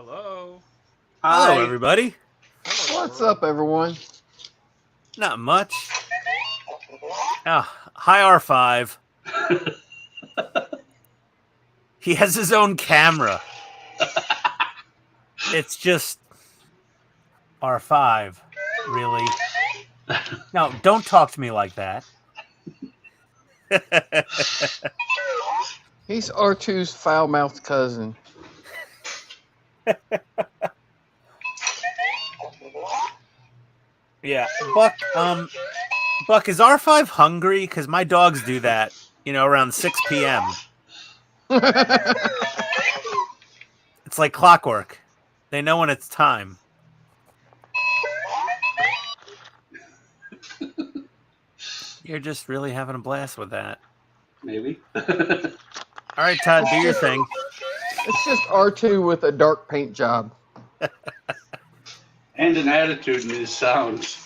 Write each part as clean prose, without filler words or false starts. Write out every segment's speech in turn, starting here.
Hello. Hi. Hello, everybody. Hello, What's world. up, everyone? Not much. Hi, R5. He has his own camera. It's just R5, really. No, don't talk to me like that. He's R2's foul-mouthed cousin. Yeah, Buck. Buck, is R5 hungry? Because my dogs do that. You know, around 6 p.m. It's like clockwork. They know when it's time. You're just really having a blast with that. Maybe. All right, Todd, do your thing. It's just R2 with a dark paint job. And an attitude in his sounds.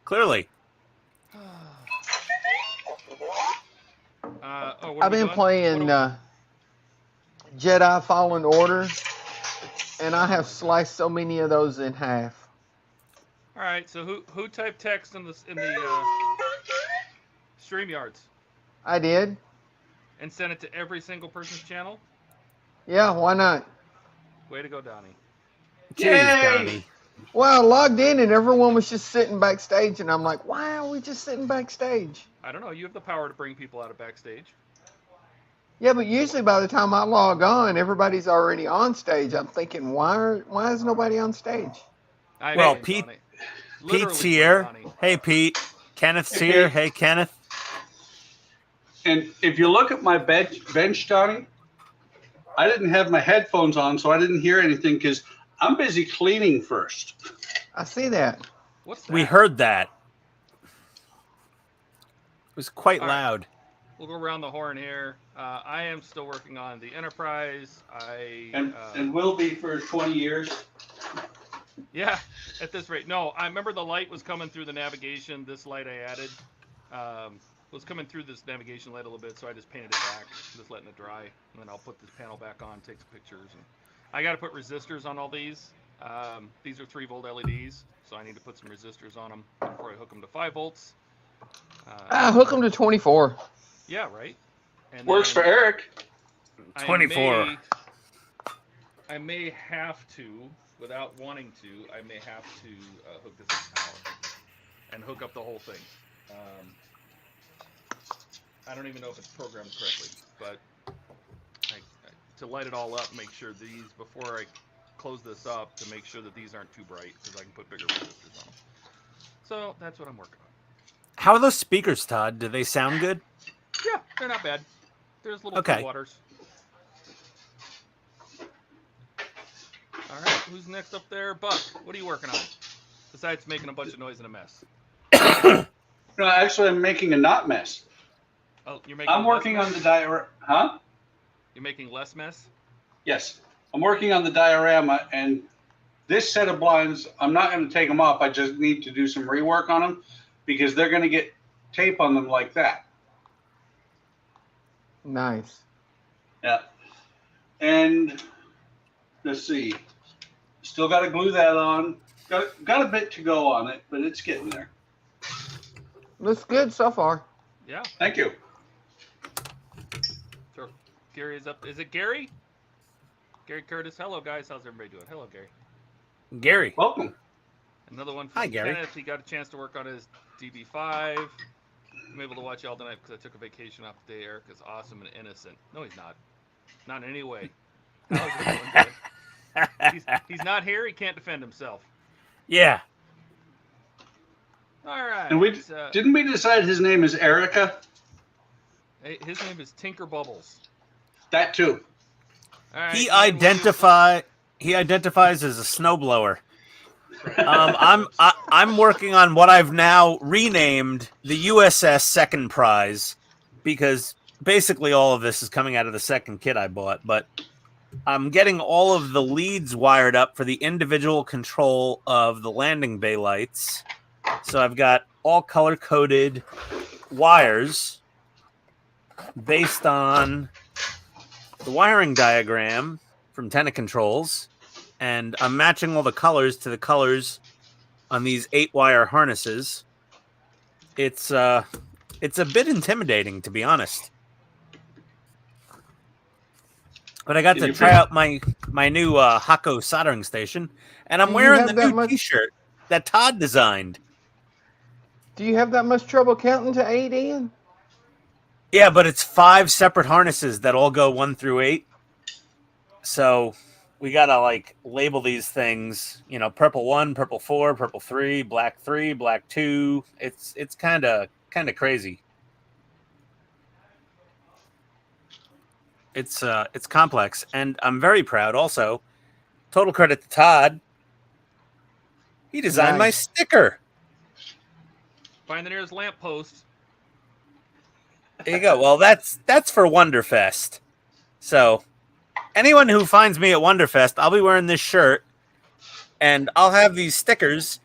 Clearly. I've been playing Jedi Fallen Order, and I have sliced so many of those in half. All right, so who typed text in the StreamYards I did. and sent it to every single person's channel? Yeah, why not? Way to go, Donnie. Jeez, Donnie. Well, I logged in and everyone was just sitting backstage, and I'm like, why are we just sitting backstage? I don't know. You have the power to bring people out of backstage. Yeah, but usually by the time I log on, everybody's already on stage. I'm thinking, why is nobody on stage? Well, Pete- Donnie. Pete's Literally, here. Donnie. Hey, Pete. Kenneth's here. Hey, Kenneth. And if you look at my bench, Donnie, I didn't have my headphones on, so I didn't hear anything because I'm busy cleaning first. I see that. What's that? We heard that. It was quite All right. loud. We'll go around the horn here. I am still working on the Enterprise. And will be for 20 years. Yeah, at this rate. No, I remember the light was coming through the navigation. This light I added was coming through this navigation light a little bit, so I just painted it back, just letting it dry. And then I'll put this panel back on, take some pictures. And I got to put resistors on all these. These are 3-volt LEDs, so I need to put some resistors on them before I hook them to 5 volts. Hook them to 24. Yeah, right. And Works for Eric. 24. I may have to, without wanting to, I may have to hook this to power and hook up the whole thing. I don't even know if it's programmed correctly, but to light it all up, make sure these, before I close this up, to make sure that these aren't too bright, because I can put bigger resistors on them. So that's what I'm working on. How are those speakers, Todd? Do they sound good? Yeah, they're not bad. There's little Okay. waters. All right, who's next up there? Buck, what are you working on? Besides making a bunch of noise and a mess. No, actually, I'm making a not mess. Oh, you're making. I'm working on the diorama. Huh? You're making less mess? Yes. I'm working on the diorama, and this set of blinds, I'm not going to take them off. I just need to do some rework on them because they're going to get tape on them like that. Nice. Yeah. And let's see. Still got to glue that on. Got a bit to go on it, but it's getting there. Looks good so far. Yeah. Thank you. Sure. Gary is up. Is it Gary? Gary Curtis. Hello, guys. How's everybody doing? Hello, Gary. Gary. Welcome. Another one from Hi, Gary. Kenneth. He got a chance to work on his DB5. I'm able to watch you all tonight because I took a vacation off the day. Eric is awesome and innocent. No, he's not. Not in any way. How's everyone doing? He's not here. He can't defend himself. Yeah. All right. And didn't we decide his name is Erica? His name is Tinker Bubbles. That too. All right, He and identifies as a snowblower. I'm working on what I've now renamed the USS Second Prize, because basically all of this is coming out of the second kit I bought, but I'm getting all of the leads wired up for the individual control of the landing bay lights. So I've got all color-coded wires based on the wiring diagram from Tennis Controls, and I'm matching all the colors to the colors on these 8-wire harnesses. It's a bit intimidating, to be honest. But I got to try out my new Hako soldering station, and I'm wearing the new T-shirt that Todd designed. Do you have that much trouble counting to 8 in? Yeah, but it's 5 separate harnesses that all go 1 through 8. So we gotta like label these things. You know, purple 1, purple 4, purple 3, black 3, black 2. It's kind of crazy. It's complex, and I'm very proud. Also, total credit to Todd. He designed my sticker. Find the nearest lamppost. There you go. Well, that's for Wonderfest. So, anyone who finds me at Wonderfest, I'll be wearing this shirt, and I'll have these stickers.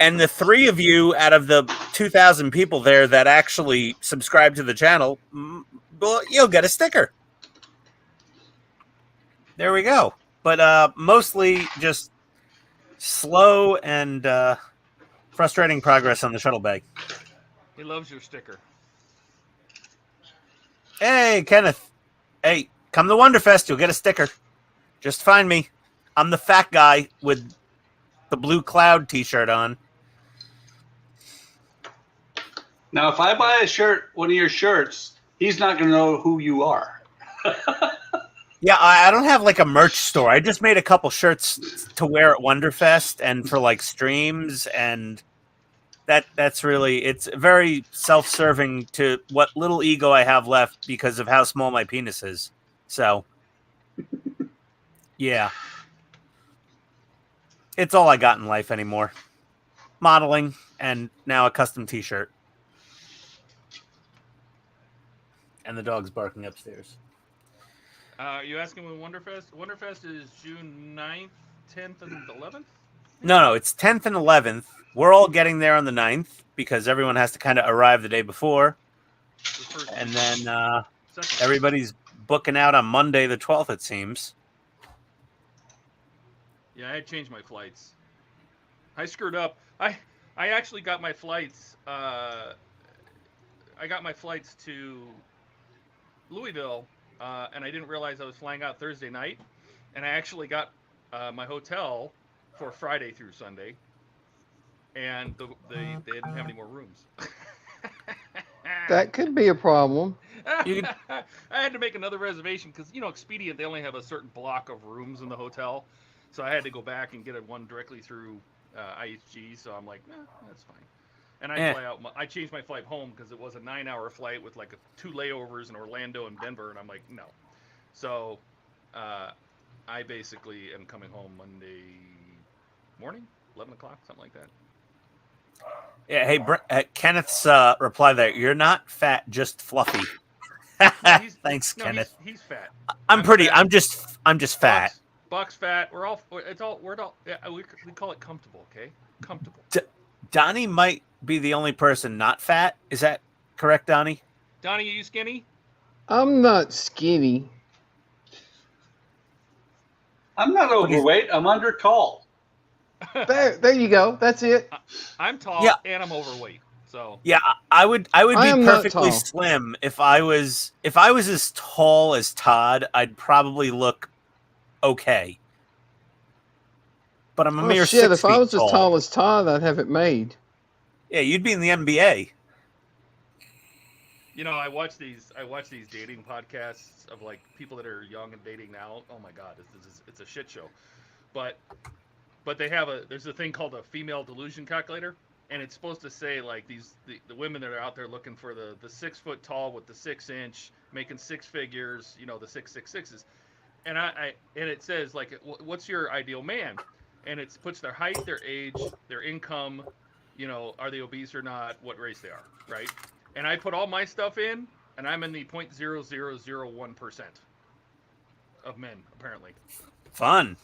And the 3 of you out of the 2,000 people there that actually subscribe to the channel, well, you'll get a sticker. There we go. But mostly just slow and frustrating progress on the shuttle bag. He loves your sticker. Hey, Kenneth. Hey, come to Wonderfest. You'll get a sticker. Just find me. I'm the fat guy with the blue cloud T-shirt on. Now, if I buy a shirt, one of your shirts, he's not going to know who you are. Yeah, I don't have like a merch store. I just made a couple shirts to wear at Wonderfest and for like streams, and that's really, it's very self-serving to what little ego I have left because of how small my penis is. So, yeah. It's all I got in life anymore. Modeling and now a custom T-shirt. And the dog's barking upstairs. Are you asking when Wonderfest? Wonderfest is June 9th, 10th, and 11th? No, it's 10th and 11th. We're all getting there on the 9th because everyone has to kind of arrive the day before. And then everybody's booking out on Monday the 12th, it seems. Yeah, I had changed my flights. I screwed up. I actually got my flights. I got my flights to Louisville, and I didn't realize I was flying out Thursday night. And I actually got my hotel for Friday through Sunday, and they didn't have any more rooms. That could be a problem. I had to make another reservation because, you know, Expedia, they only have a certain block of rooms in the hotel. So I had to go back and get one directly through IHG. So I'm like, that's fine. And I fly out. I changed my flight home because it was a 9-hour flight with like 2 layovers in Orlando and Denver. And I'm like, no. So I basically am coming home Monday morning, 11 o'clock, something like that. Yeah. Hey, Kenneth's reply there. You're not fat, just fluffy. No, Thanks, Kenneth. He's fat. I'm just fat. Buck's fat. We're all. Yeah, we call it comfortable. Okay, comfortable. Donnie might be the only person not fat. Is that correct, Donnie? Donnie, are you skinny? I'm not skinny. I'm not overweight. I'm under tall. There you go. That's it. I'm tall and I'm overweight. So yeah, I would be perfectly tall. slim if I was as tall as Todd. I'd probably look okay. But I'm a mere 6 shit! If I was feet as tall as Todd, I'd have it made. Yeah, you'd be in the NBA. You know, I watch these dating podcasts of like people that are young and dating now. Oh my god, it's a shit show. But they have there's a thing called a female delusion calculator, and it's supposed to say like the women that are out there looking for the 6 foot tall with the 6 inch, making 6 figures, you know, the 666s. And and it says like, what's your ideal man? And it puts their height, their age, their income, you know, are they obese or not, what race they are, right? And I put all my stuff in, and I'm in the 0.0001% of men, apparently. Fun.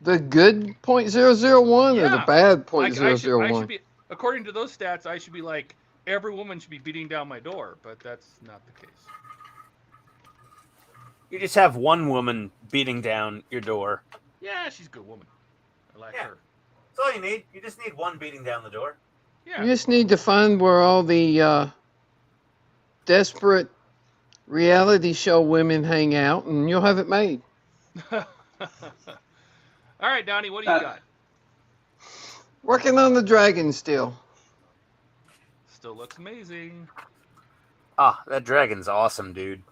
The good 0.001 or the bad 0.001? I should be, according to those stats, I should be like, every woman should be beating down my door, but that's not the case. You just have one woman beating down your door. Yeah, she's a good woman. I like her. That's all you need. You just need one beating down the door. Yeah. You just need to find where all the desperate reality show women hang out, and you'll have it made. All right, Donnie, what do you got? Working on the dragon still. Still looks amazing. Ah, that dragon's awesome, dude.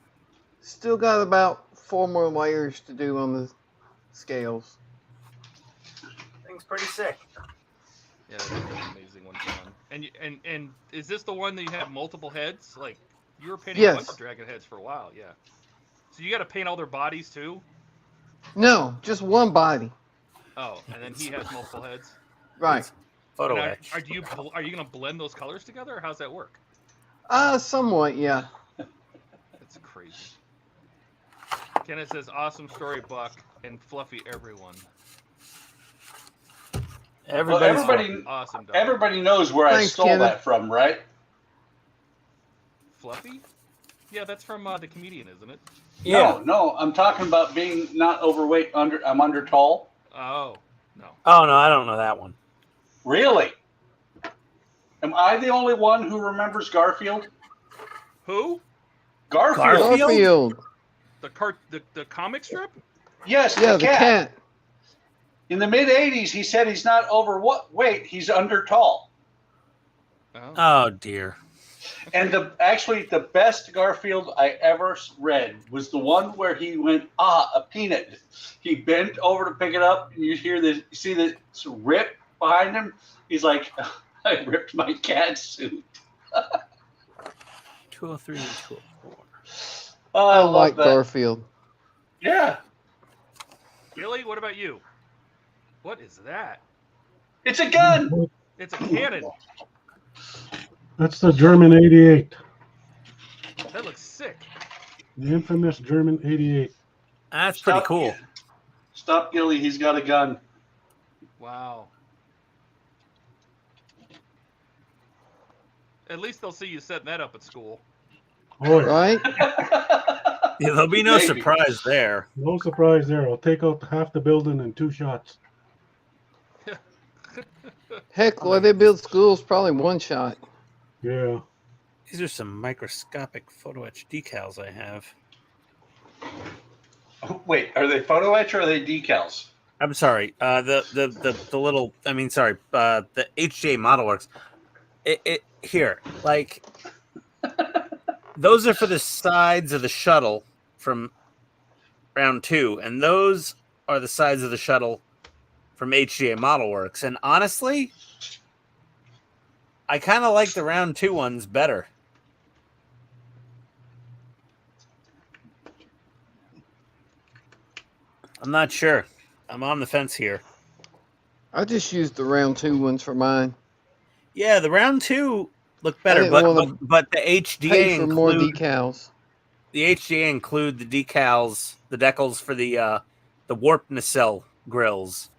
Still got about 4 more layers to do on the scales. Thing's pretty sick. Yeah, that's an amazing one, John. And is this the one that you have multiple heads? Like, you were painting a bunch of dragon heads for a while, yeah. So you got to paint all their bodies too? No, just one body. Oh, and then he has multiple heads. Right. Photo Now, etch. are you going to blend those colors together, or how's that work? Somewhat, yeah. That's crazy. Kenneth says, awesome story, Buck, and fluffy everyone. Everybody, awesome. Dog. everybody knows where I stole Kenneth. that from, right? Fluffy? Yeah, that's from the comedian, isn't it? Yeah. No, I'm talking about being not overweight. I'm under tall. Oh, no. Oh, no, I don't know that one. Really? Am I the only one who remembers Garfield? Who? Garfield. Garfield. The comic strip? Yes, Yeah, the the cat. cat. In the mid-'80s, he said he's not overweight. He's under tall. Oh. Oh, dear. And actually, the best Garfield I ever read was the one where he went, a peanut. He bent over to pick it up, and you see this rip behind him. He's like, I ripped my cat suit. 203 and 204. Oh, I love like that. Garfield. Yeah, Gilly, what about you? What is that? it's a gun. It's a cannon. That's the German 88. That looks sick. The infamous German 88. That's pretty cool. Stop, Gilly. He's got a gun. Wow. At least they'll see you setting that up at school. Oh, yeah. Right? Yeah, there'll be no Maybe. surprise there. No surprise there. I'll take out half the building in 2 shots. Heck, where they build schools, probably one shot. Yeah. These are some microscopic photo etch decals I have. Wait, are they photo etch or are they decals? I'm sorry. The little. I mean, sorry. The HJ Model Works. Here, like, those are for the sides of the shuttle from round 2, and those are the sides of the shuttle from HGA Model Works. And honestly, I kind of like the round 2 ones better. I'm not sure. I'm on the fence here. I just used the round 2 ones for mine. Yeah, the round 2 look better, didn't but the HDA Pay for more include decals. the HDA include the decals, the decals for the warp nacelle grills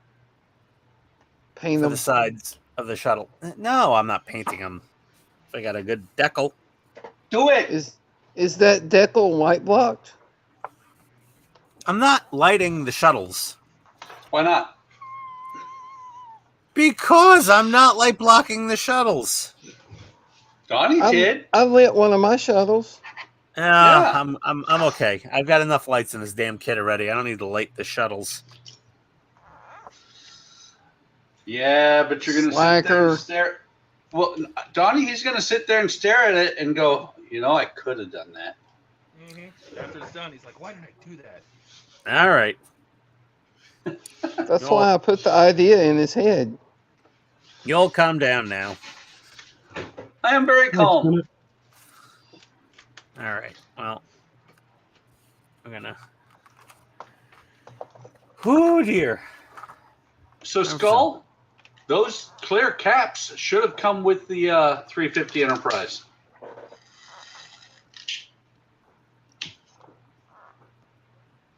Paint for them. the sides of the shuttle. No, I'm not painting them. If I got a good decal. Do it. Is that decal white blocked? I'm not lighting the shuttles Why not? because I'm not light blocking the shuttles. Donnie did. I lit one of my shuttles. Yeah. I'm okay. I've got enough lights in this damn kit already. I don't need to light the shuttles. Yeah, but you're going to sit there Slacker. and stare. Well, Donnie, he's going to sit there and stare at it and go, I could have done that. Mm-hmm. After it's done, he's like, why did I do that? All right. That's No. why I put the idea in his head. You'll calm down now. I am very calm. All right. Well, we're gonna. Oh dear. So, Skull, those clear caps should have come with the 350 Enterprise.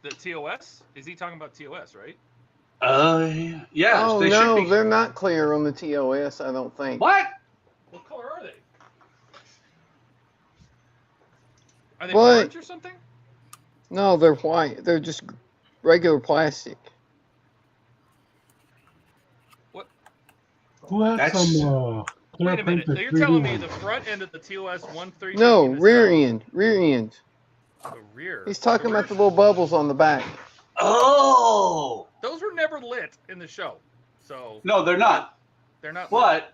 The TOS? Is he talking about TOS, right? Yeah. Oh, they no, should be. they're not clear on the TOS, I don't think. What? What color are they? Are they What? orange or something? No, they're white. They're just regular plastic. Who had That's- some clear Wait a minute. printed So you're 3D telling me ones? the front end of the TOS 1350 No, to rear sell, end. Rear end. the rear. He's talking the about the rear- little bubbles on the back. Oh Those were never lit in the show, so no, they're not. they're not. Lit.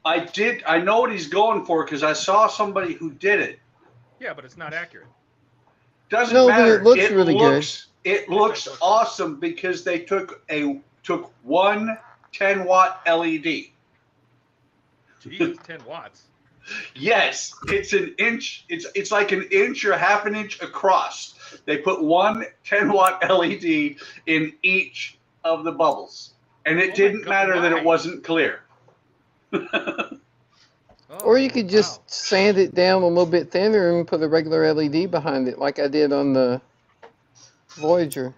But I know what he's going for because I saw somebody who did it. Yeah, but it's not accurate. Doesn't No, but matter. it looks really good. It looks awesome because they took one 10-watt LED. Jeez, 10 watts. Yes, it's an inch. It's like an inch or half an inch across. They put one 10-watt LED in each of the bubbles, and it Oh my didn't God, matter that why? it wasn't clear. Oh, Or you could just wow. sand it down a little bit thinner and put a regular LED behind it, like I did on the Voyager.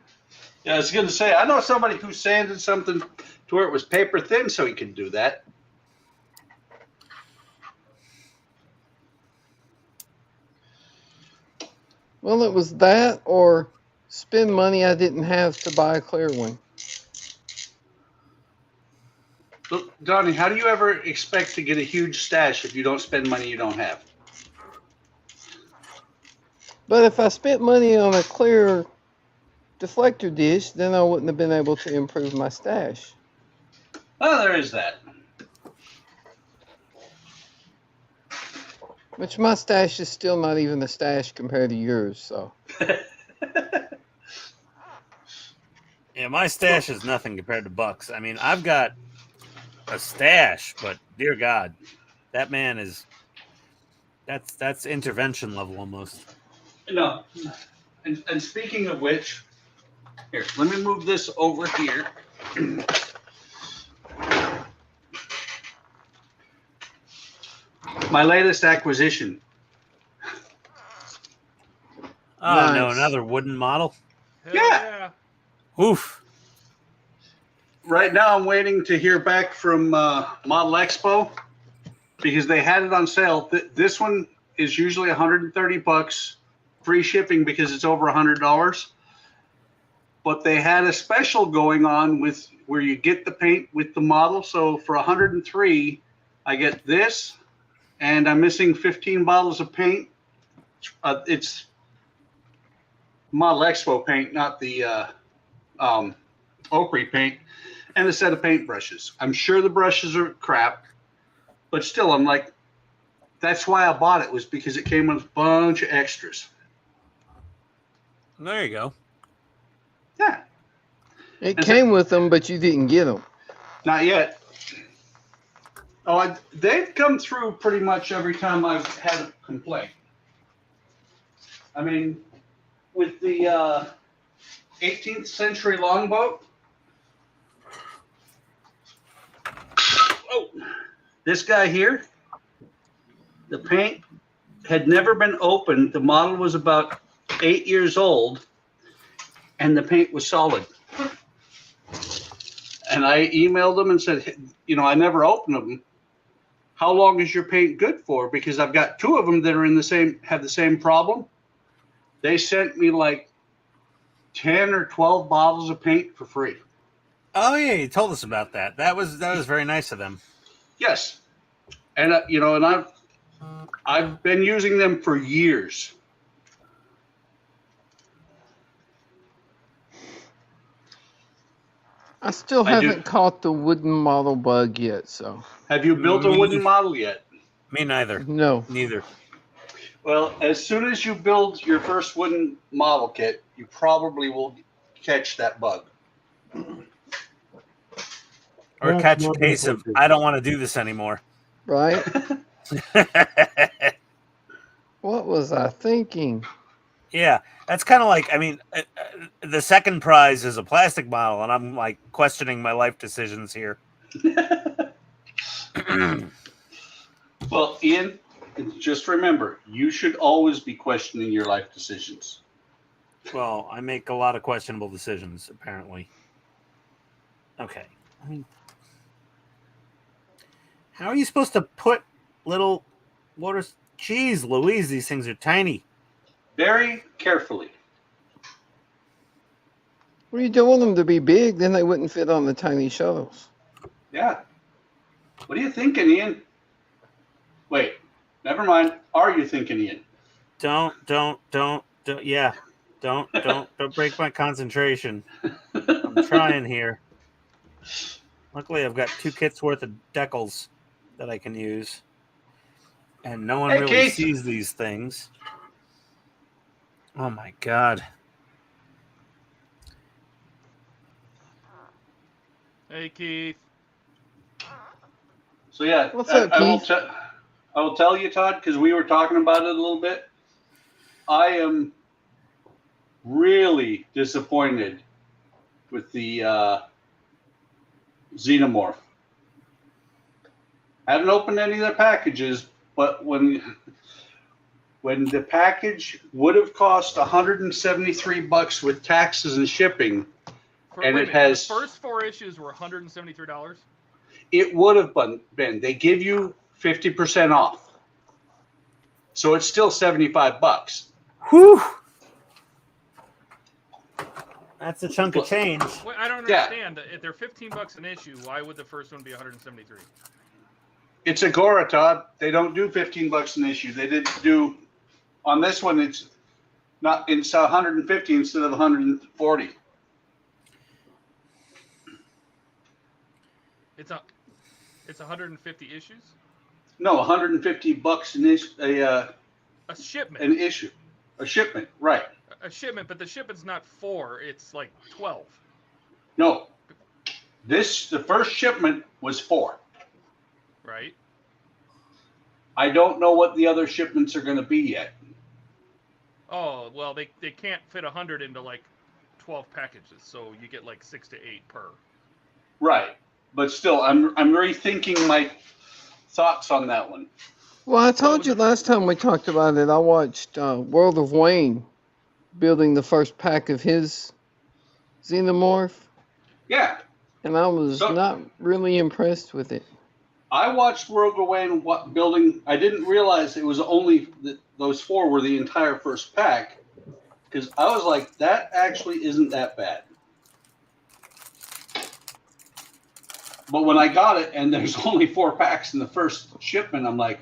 Yeah, I was going to say, I know somebody who sanded something to where it was paper thin, so he could do that. Well, it was that or spend money I didn't have to buy a clear one. Look, Donnie, how do you ever expect to get a huge stash if you don't spend money you don't have? But if I spent money on a clear deflector dish, then I wouldn't have been able to improve my stash. Oh, there is that. Which my stash is still not even a stash compared to yours, so. Yeah, my stash is nothing compared to Buck's. I mean, I've got a stash, but dear God, that man is that's intervention level almost. No. And speaking of which, here, let me move this over here. My latest acquisition. Oh no, Nice. another wooden model. Hell Yeah. yeah. Oof. Right now, I'm waiting to hear back from Model Expo because they had it on sale. This one is usually $130, free shipping because it's over $100. But they had a special going on with where you get the paint with the model. So for $103, I get this, and I'm missing 15 bottles of paint. It's Model Expo paint, not the Oakley paint, and a set of paintbrushes. I'm sure the brushes are crap, but still, I'm like, that's why I bought it, was because it came with a bunch of extras. There you go. Yeah, It Is came with them, but you didn't get them. not yet. Oh, they've come through pretty much every time I've had a complaint. I mean, with the 18th century longboat, oh, this guy here, the paint had never been opened. The model was about 8 years old, and the paint was solid. And I emailed them and said, you know, I never opened them. How long is your paint good for? Because I've got two of them that are have the same problem. They sent me like 10 or 12 bottles of paint for free. Oh yeah, you told us about that. That was very nice of them. Yes, and you know, and I've been using them for years. I still I do. haven't caught the wooden model bug yet, so. Have you built a wooden model yet? Me neither. No. Neither. Well, as soon as you build your first wooden model kit, you probably will catch that bug. Or That's catch a not case of important. I don't want to do this anymore. Right? What was I thinking? Yeah, that's kind of like, I mean, the second prize is a plastic model, and I'm like questioning my life decisions here. Well, Ian, just remember, you should always be questioning your life decisions. Well, I make a lot of questionable decisions, apparently. Okay. I mean, how are you supposed to put little waters? Jeez, Louise, these things are tiny. Very carefully. What do you do want them to be big? Then they wouldn't fit on the tiny shuttles. Yeah. What are you thinking, Ian? Wait, never mind. Are you thinking, Ian? Don't. Yeah, don't break my concentration. I'm trying here. Luckily, I've got 2 kits worth of decals that I can use, and no one Hey, really Keith. sees these things. Oh my god! Hey, Keith. So yeah, What's up, I will Keith? I will tell you, Todd, because we were talking about it a little bit. I am really disappointed with the Xenomorph. I haven't opened any of their packages, but when the package would have cost $173 with taxes and shipping, and it has the first 4 issues were $173. it would have been. They give you 50% off, so it's still $75. Whew! That's a chunk of change. Wait, I don't Yeah. understand. If they're $15 an issue, why would the first one be 173? It's Agora, Todd. They don't do $15 an issue. They did do on this one. It's not. It's 150 instead of 140. It's 150 issues. No, $150 an issue. A shipment. An issue. A shipment. Right. A shipment, but the shipment's not 4. It's like 12. No. The first shipment was 4. Right. I don't know what the other shipments are going to be yet. Oh well, they can't fit 100 into like 12 packages, so you get like 6 to 8 per. Right. But still, I'm rethinking my thoughts on that one. Well, I told you last time we talked about it, I watched World of Wayne building the first pack of his Xenomorph, Yeah. and I was not really impressed with it. I watched World of Wayne building. I didn't realize it was only those 4 were the entire first pack, because I was like, that actually isn't that bad. But when I got it and there's only 4 packs in the first shipment, I'm like,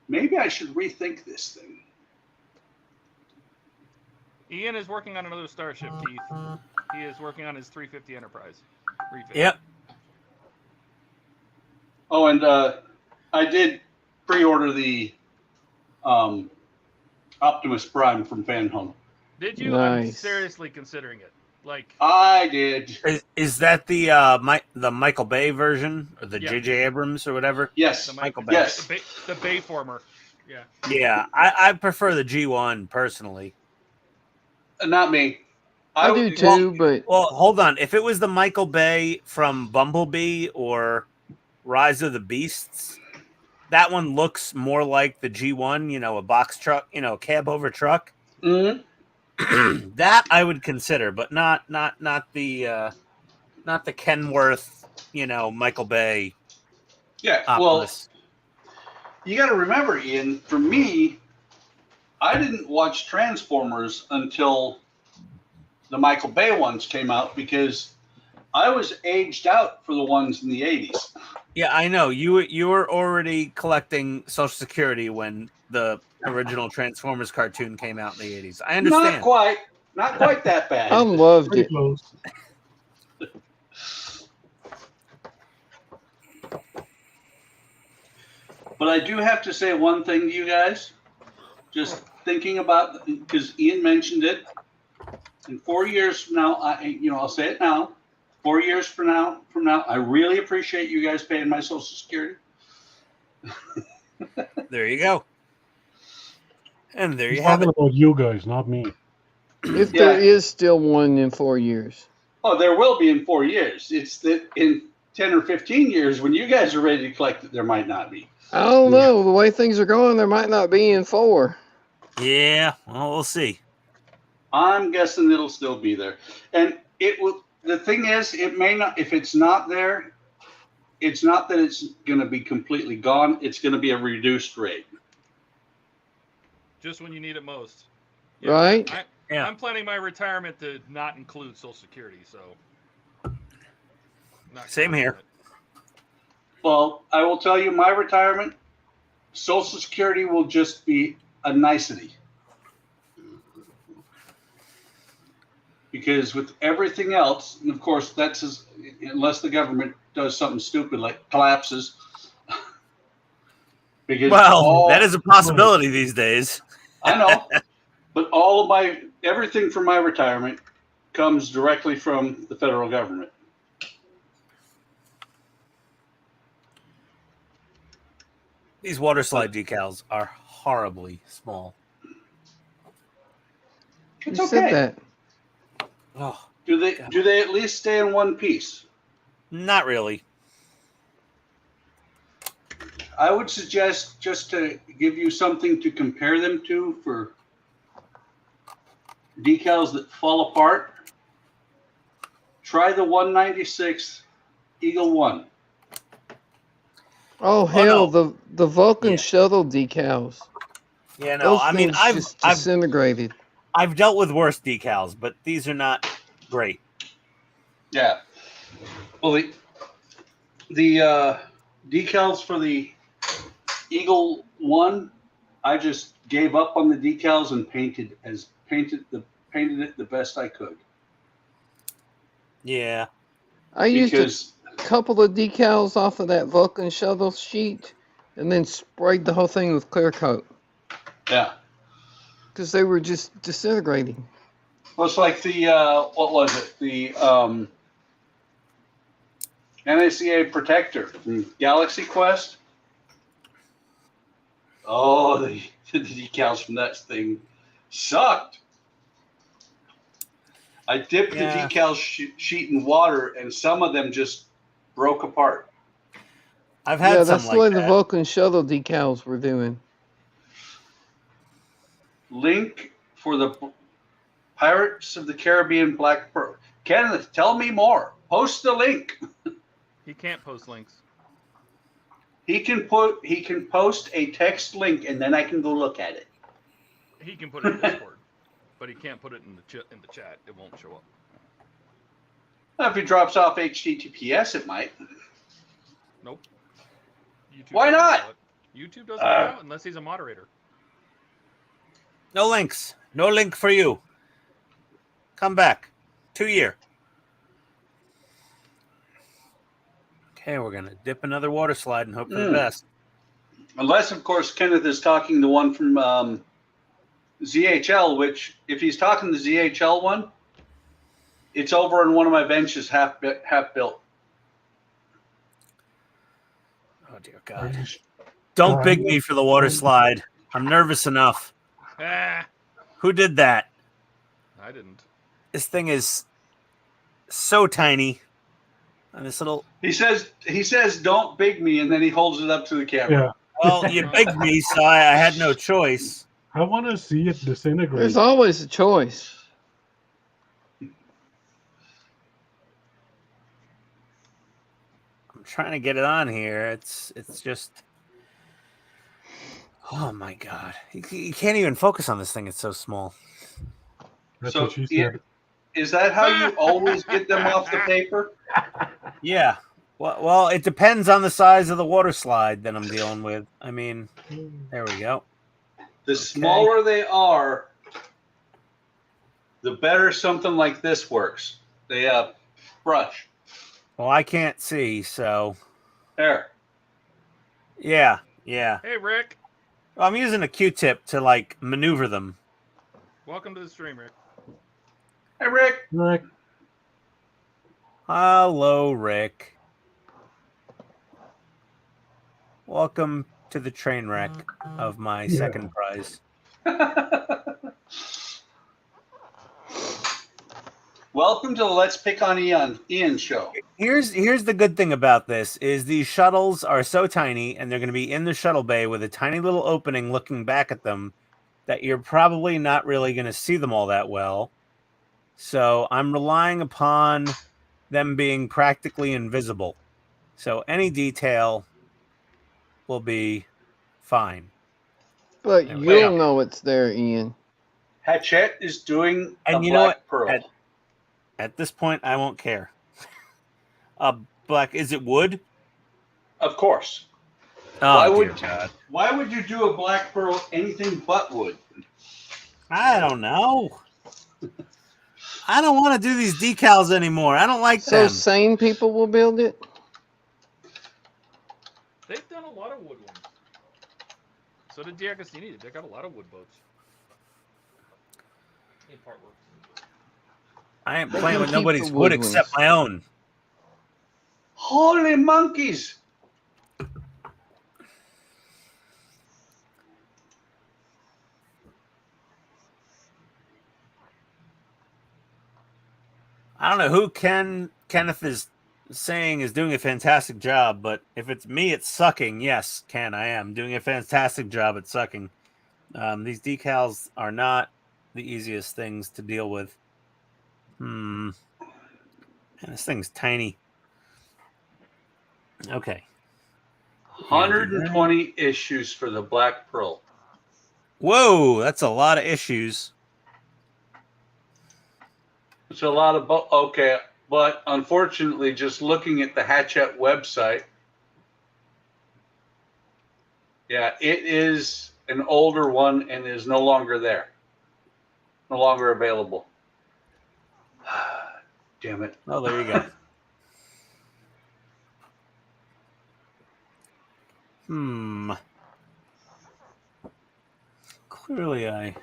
maybe I should rethink this thing. Ian is working on another starship, Keith. He is working on his 350 Enterprise refit. Yep. Oh, and I did pre-order the Optimus Prime from Fan Home. Did you? I'm Nice. seriously considering it. Like, I did. Is that the Michael Bay version or the Yeah. J.J. Abrams or whatever? Yes. the Michael Bay. Yes. the Bayformer. Yeah. Yeah, I prefer the G1 personally. Not me. I do too, but Well, hold on. If it was the Michael Bay from Bumblebee or Rise of the Beasts, that one looks more like the G1, a box truck, a cab over truck. Mhm. That I would consider, but not the Kenworth, Michael Bay Yeah. Optimus. Well, you got to remember, Ian. For me, I didn't watch Transformers until the Michael Bay ones came out because I was aged out for the ones in the 80s. Yeah, I know. You were already collecting Social Security when the original Transformers cartoon came out in the 80s. I understand. Not quite that bad. I loved Pretty it. close. But I do have to say one thing to you guys. Just thinking about, because Ian mentioned it. In 4 years from now, I'll say it now. 4 years from now, I really appreciate you guys paying my Social Security. There you go. And there He's you have talking it. about you guys, not me. If there is still one in 4 years. Oh, there will be in 4 years. It's that in 10 or 15 years, when you guys are ready to collect it, there might not be. I don't know. The way things are going, there might not be in 4. Yeah, well, we'll see. I'm guessing it'll still be there. And it will. The thing is, it may not. If it's not there, it's not that it's going to be completely gone. It's going to be a reduced rate. Just when you need it most. Right? Yeah. I'm planning my retirement to not include Social Security, so. Same here. Well, I will tell you, my retirement, Social Security will just be a nicety. Because with everything else, and of course, unless the government does something stupid like collapses. Because that is a possibility these days. I know, but everything from my retirement comes directly from the federal government. These water slide decals are horribly small. It's You okay. said that. Oh, Do they at least stay in one piece? not really. I would suggest, just to give you something to compare them to for decals that fall apart, try the 196 Eagle 1. Oh hell, no. the Vulcan Yeah. shuttle decals. Yeah, no. Those I mean, things just disintegrated. I've dealt with worse decals, but these are not great. Yeah. Well, the decals for the Eagle 1, I just gave up on the decals and painted it the best I could. Yeah. I used a Because couple of decals off of that Vulcan shuttle sheet, and then sprayed the whole thing with clear coat yeah. because they were just disintegrating. Well, it's like the what was it? The NACA Protector from Galaxy Quest. Oh, the decals from that thing sucked. I dipped the decal sheet in water, and some of them just broke apart. I've had some that's like the way that. the Vulcan shuttle decals were doing. Link for the Pirates of the Caribbean Black Pearl. Kenneth, tell me more. Post the link. He can't post links. He can post a text link, and then I can go look at it. He can put it in Discord, but he can't put it in the chat. It won't show up. If he drops off HTTPS, it might. Nope. YouTube Why doesn't not? allow it. YouTube doesn't allow it unless he's a moderator. No links. No link for you. Come back. 2 year. Okay, we're going to dip another water slide and hope for the best. Unless, of course, Kenneth is talking the one from ZHL, which, if he's talking the ZHL one, it's over on one of my benches, half built. Oh, dear God. Don't big me for the water slide. I'm nervous enough. Ah, Who did that? I didn't. This thing is so tiny. And this little... He says, don't big me, and then he holds it up to the camera. Yeah. Well, you bigged me, so I had no choice. I want to see it disintegrate. There's always a choice. I'm trying to get it on here. It's just... Oh, my God. You can't even focus on this thing. It's so small. That's So, what she said. Is that how you always get them off the paper? Yeah. Well, it depends on the size of the water slide that I'm dealing with. I mean, there we go. The smaller they are, the better something like this works. They brush. Well, I can't see, so... There. Yeah. Hey, Rick. Well, I'm using a Q-tip to, like, maneuver them. Welcome to the stream, Rick. Hey, Rick. Rick, Hello, Rick. Welcome to the train wreck of my second prize. Welcome to the Let's Pick on Ian show. Here's the good thing about this is these shuttles are so tiny, and they're going to be in the shuttle bay with a tiny little opening looking back at them that you're probably not really going to see them all that well. So I'm relying upon them being practically invisible. So any detail will be fine. But There we you'll go. know it's there, Ian. Hatchet is doing And a you know black what? pearl. At this point, I won't care. Black, is it wood? Of course. Oh, dear God. Why would you do a black pearl anything but wood? I don't know. I don't want to do these decals anymore. I don't like So them. sane people will build it? They've done a lot of wood ones. So did D'Agostini. They got a lot of wood boats. In part work. I ain't They playing can with keep nobody's the wood wood except ones. my own. Holy monkeys! I don't know who Kenneth is saying is doing a fantastic job, but if it's me, it's sucking. Yes, Ken, I am doing a fantastic job at sucking. These decals are not the easiest things to deal with. Man, this thing's tiny. Okay. 120 issues for the black pearl. Whoa, that's a lot of issues. It's a lot of okay, but unfortunately, just looking at the Hatchet website, yeah, it is an older one and is no longer there, no longer available. Damn it! Oh, there you go. Clearly, I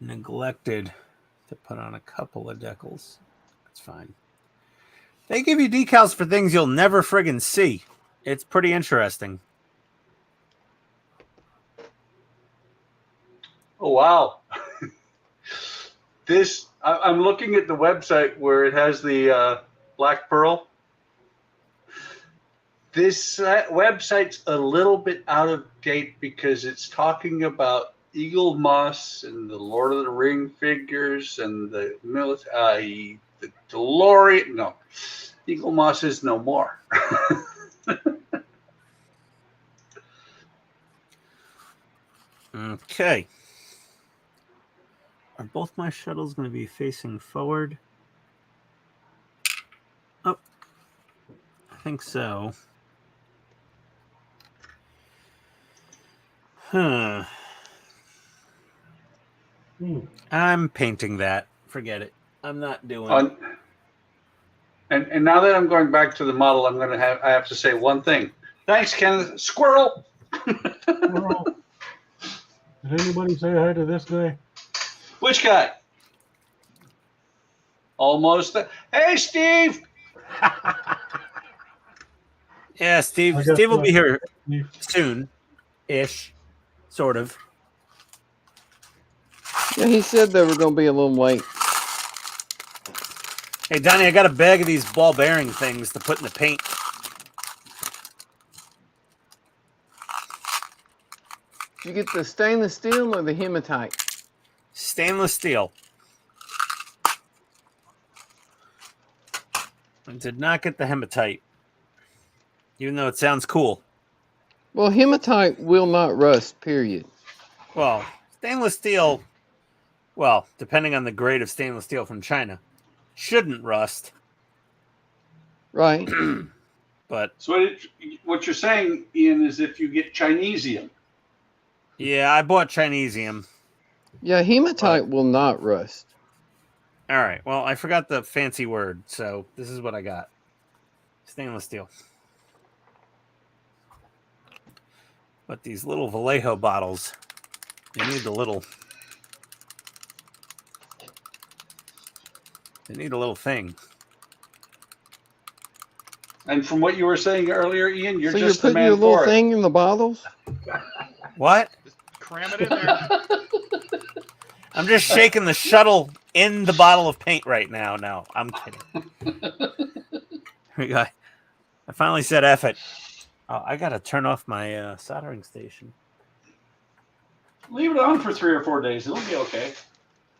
neglected to put on a couple of decals. That's fine. They give you decals for things you'll never friggin' see. It's pretty interesting. Oh wow! I'm looking at the website where it has the black pearl. This website's a little bit out of date because it's talking about Eagle Moss and the Lord of the Ring figures and the military, the DeLorean. No, Eagle Moss is no more. Okay. Are both my shuttles going to be facing forward? Oh, I think so. Huh. I'm painting that. Forget it. I'm not doing it. And now that I'm going back to the model, I have to say one thing. Thanks, Ken. Squirrel. Squirrel. Did anybody say hi to this guy? Which guy? Almost. Hey, Steve. Yeah, Steve. I guess Steve will be here Steve. soon-ish, sort of. Yeah, he said they were going to be a little late. Hey, Donnie, I got a bag of these ball bearing things to put in the paint. Did you get the stainless steel or the hematite? Stainless steel. I did not get the hematite, even though it sounds cool. Well, hematite will not rust, period. Well, stainless steel, well, depending on the grade of stainless steel from China, shouldn't rust. Right. But So what you're saying, Ian, is if you get Chinesium. yeah, I bought Chinesium. Yeah, hematite will not rust. All right. Well, I forgot the fancy word, so this is what I got. Stainless steel. But these little Vallejo bottles, they need the little... They need a little thing. And from what you were saying earlier, Ian, you're So you're just the putting your man little for it. thing in the bottles? What? Just cram it in there. I'm just shaking the shuttle in the bottle of paint right now. No, I'm kidding. I finally said F it. Oh, I got to turn off my soldering station. Leave it on for 3 or 4 days. It'll be okay.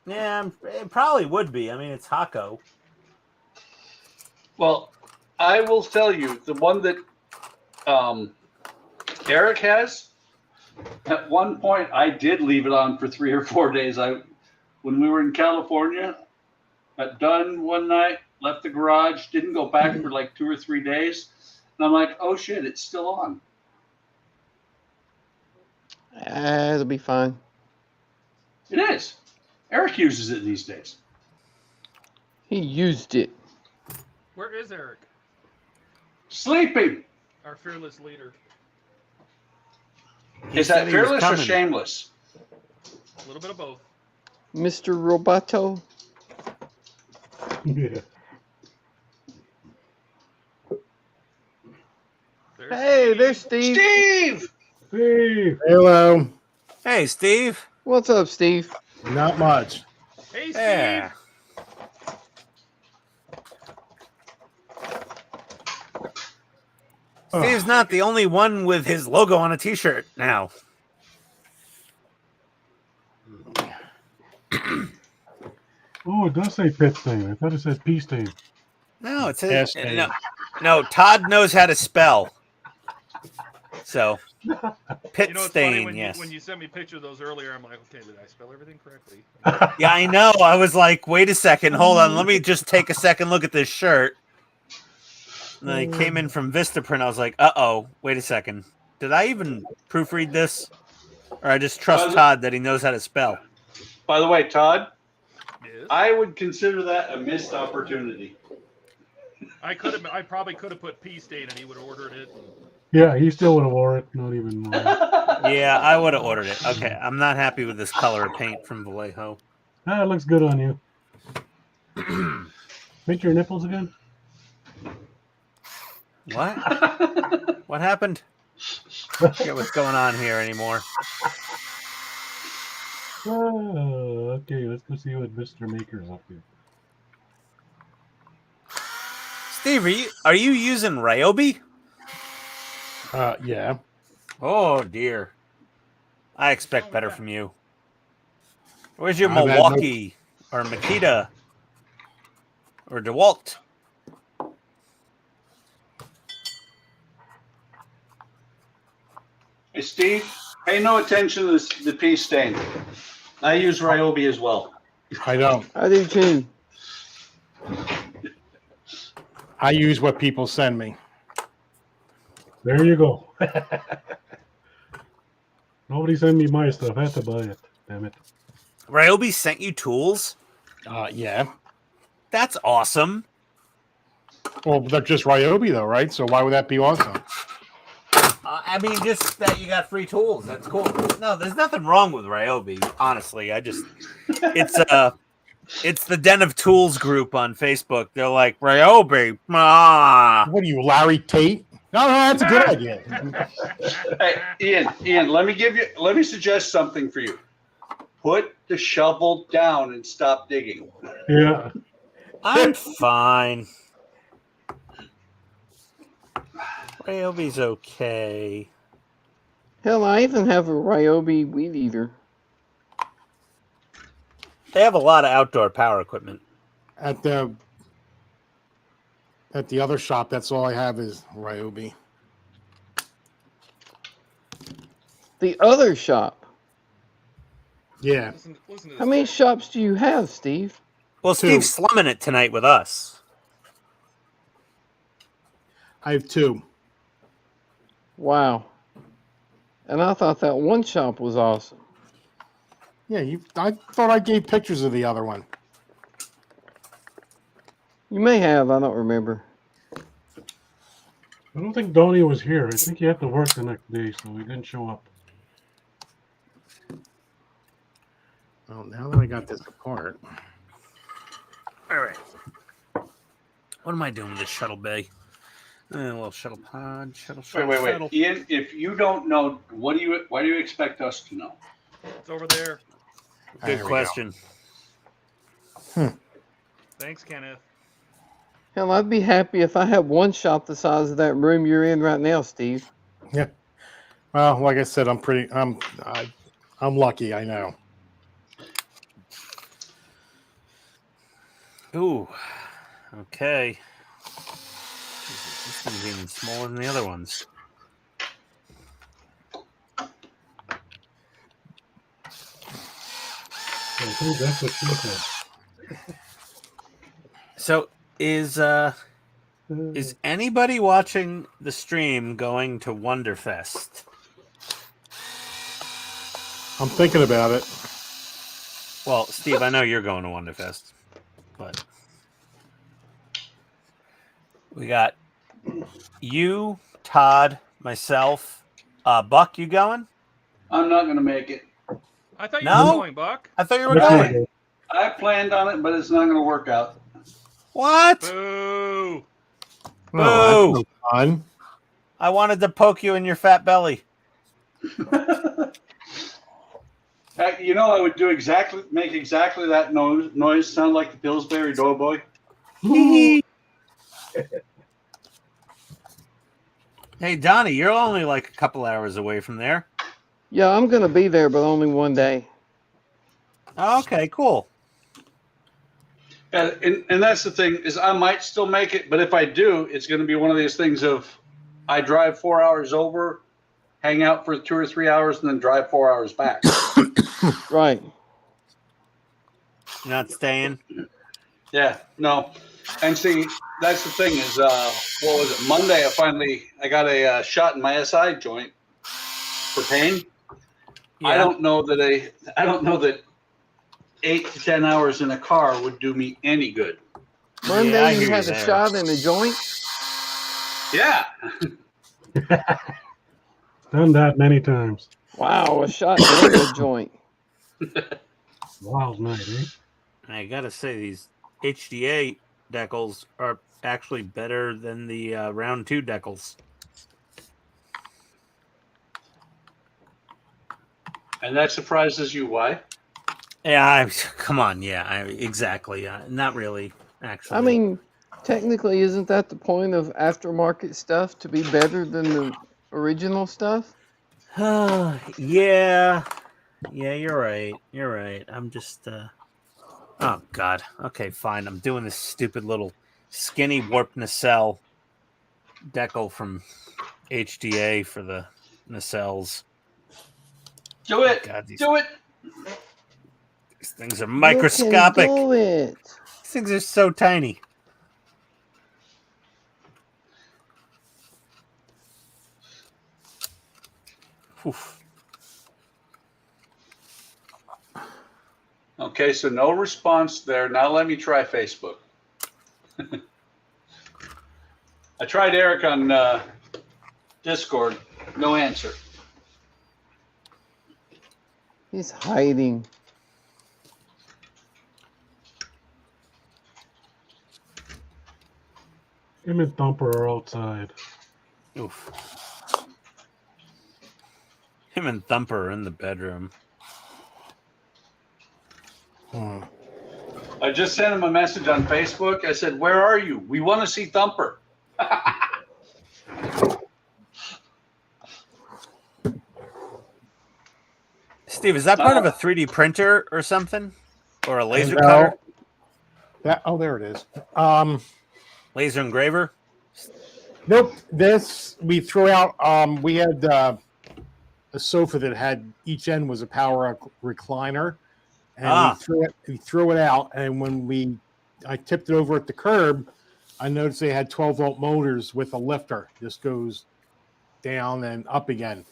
Yeah, it probably would be. I mean, it's Hako. Well, I will tell you, the one that Eric has, At one point, I did leave it on for 3 or 4 days. When we were in California, got done one night, left the garage, didn't go back for like 2 or 3 days, and I'm like, oh shit, it's still on. It'll be fine. It is. Eric uses it these days. He used it. Where is Eric? Sleeping. Our fearless leader. Is that fearless or shameless? A little bit of both. Mr. Roboto. Yeah. Hey, there's Steve. Steve! Steve! Hello. Hey, Steve. What's up, Steve? Not much. Hey, Steve. Yeah. Steve's not the only one with his logo on a t-shirt now. Oh, it does say PITSTAIN. I thought it said PITSTAIN. No, it says Yes, no. Todd knows how to spell. So, You know, it's funny PITSTAIN, yes. when you sent me a picture of those earlier, I'm like, okay, did I spell everything correctly? Yeah, I know. I was like, wait a second, hold on. Let me just take a second look at this shirt. And I came in from Vistaprint. I was like, uh-oh, wait a second. Did I even proofread this? Or I just trust Todd that he knows how to spell? By the way, Todd, Yes. I would consider that a missed opportunity. I probably could have put PITSTAIN and he would have ordered it. Yeah, he still would have wore it. Not even more. Yeah, I would have ordered it. Okay, I'm not happy with this color of paint from Vallejo. Ah, it looks good on you. Paint your nipples again? What? What happened? I forget what's going on here anymore. Oh, okay, let's go see what Mr. Maker's up to. Steve, are you using Ryobi? Yeah. Oh dear. I expect better from you. Where's your I've had Milwaukee or Makita or DeWalt? Hey, Steve, pay no attention to the PITSTAIN. I use Ryobi as well. I don't. I do too. I use what people send me. There you go. Nobody sent me my stuff. I had to buy it. Damn it. Ryobi sent you tools? Yeah. That's awesome. Well, they're just Ryobi, though, right? So why would that be awesome? I mean, just that you got free tools. That's cool. No, there's nothing wrong with Ryobi. Honestly, it's the Den of Tools group on Facebook. They're like Ryobi. What are you, Larry Tate? No, that's a good idea. Hey, Ian, let me suggest something for you. Put the shovel down and stop digging. Yeah. I'm fine. Ryobi's okay. Hell, I even have a Ryobi weed eater. They have a lot of outdoor power equipment. At the other shop, that's all I have is Ryobi. The other shop. Yeah. Listen to this. How many shops do you have, Steve? Well, Two. Steve's slumming it tonight with us. I have 2. Wow. And I thought that one shop was awesome. Yeah, I thought I gave pictures of the other one. You may have, I don't remember. I don't think Donnie was here. I think he had to work the next day, so he didn't show up. Well, now that I got this apart. All right. What am I doing with this shuttle bay? A little shuttle pod, shuttle. Wait. Ian, if you don't know, why do you expect us to know? It's over there. Good There we question. Thanks, Kenneth. Hell, I'd be happy if I had one shop the size of that room you're in right now, Steve. Yeah. Well, like I said, I'm lucky. I know. Ooh. Okay. Jesus, this thing's even smaller than the other ones. I think that's what she said. So is anybody watching the stream going to Wonderfest? I'm thinking about it. Well, Steve, I know you're going to Wonderfest, but we got you, Todd, myself, Buck. You going? I'm not going to make it. I thought you No? were going, Buck. I thought you were That's going. okay. I planned on it, but it's not going to work out. What? Boo! Oh, that's Boo! no fun. I wanted to poke you in your fat belly. You know, I would make exactly that noise sound like the Pillsbury Doughboy. Hey, Donnie, you're only like a couple hours away from there. Yeah, I'm gonna be there, but only one day. Okay, cool. And that's the thing is I might still make it, but if I do, it's going to be one of these things of I drive 4 hours over, hang out for 2 or 3 hours, and then drive 4 hours back. Right. You're not staying? Yeah, no. And see, that's the thing is, what was it? Monday, I got a shot in my SI joint for pain. Yeah. I don't know that 8 to 10 hours in a car would do me any good. Monday Yeah, I you hear had you a there. shot in the joint. Yeah. Done that many times. Wow, a shot in the joint. Wild night, eh? I gotta say, these HDA decals are actually better than the round 2 decals. And that surprises you. Why? Yeah, come on, yeah, exactly. Not really, actually. I mean, technically, isn't that the point of aftermarket stuff, to be better than the original stuff? yeah, you're right. You're right. I'm just, oh God. Okay, fine. I'm doing this stupid little skinny warp nacelle decal from HDA for the nacelles. Do it. God, Do it. these things are You microscopic. can do it. These things are so tiny. Oof. Okay, so no response there. Now let me try Facebook. I tried Eric on Discord. No answer. He's hiding. Him and Thumper are outside. Oof. Him and Thumper are in the bedroom. I just sent him a message on Facebook. I said, "Where are you? We want to see Thumper." Steve, is that part of a 3D printer or something? Or a laser No. cutter? There it is. Laser engraver? Nope. This we threw out. We had a sofa that had each end was a power recliner, and we threw it out. And when I tipped it over at the curb, I noticed they had 12-volt motors with a lifter. This goes down and up again,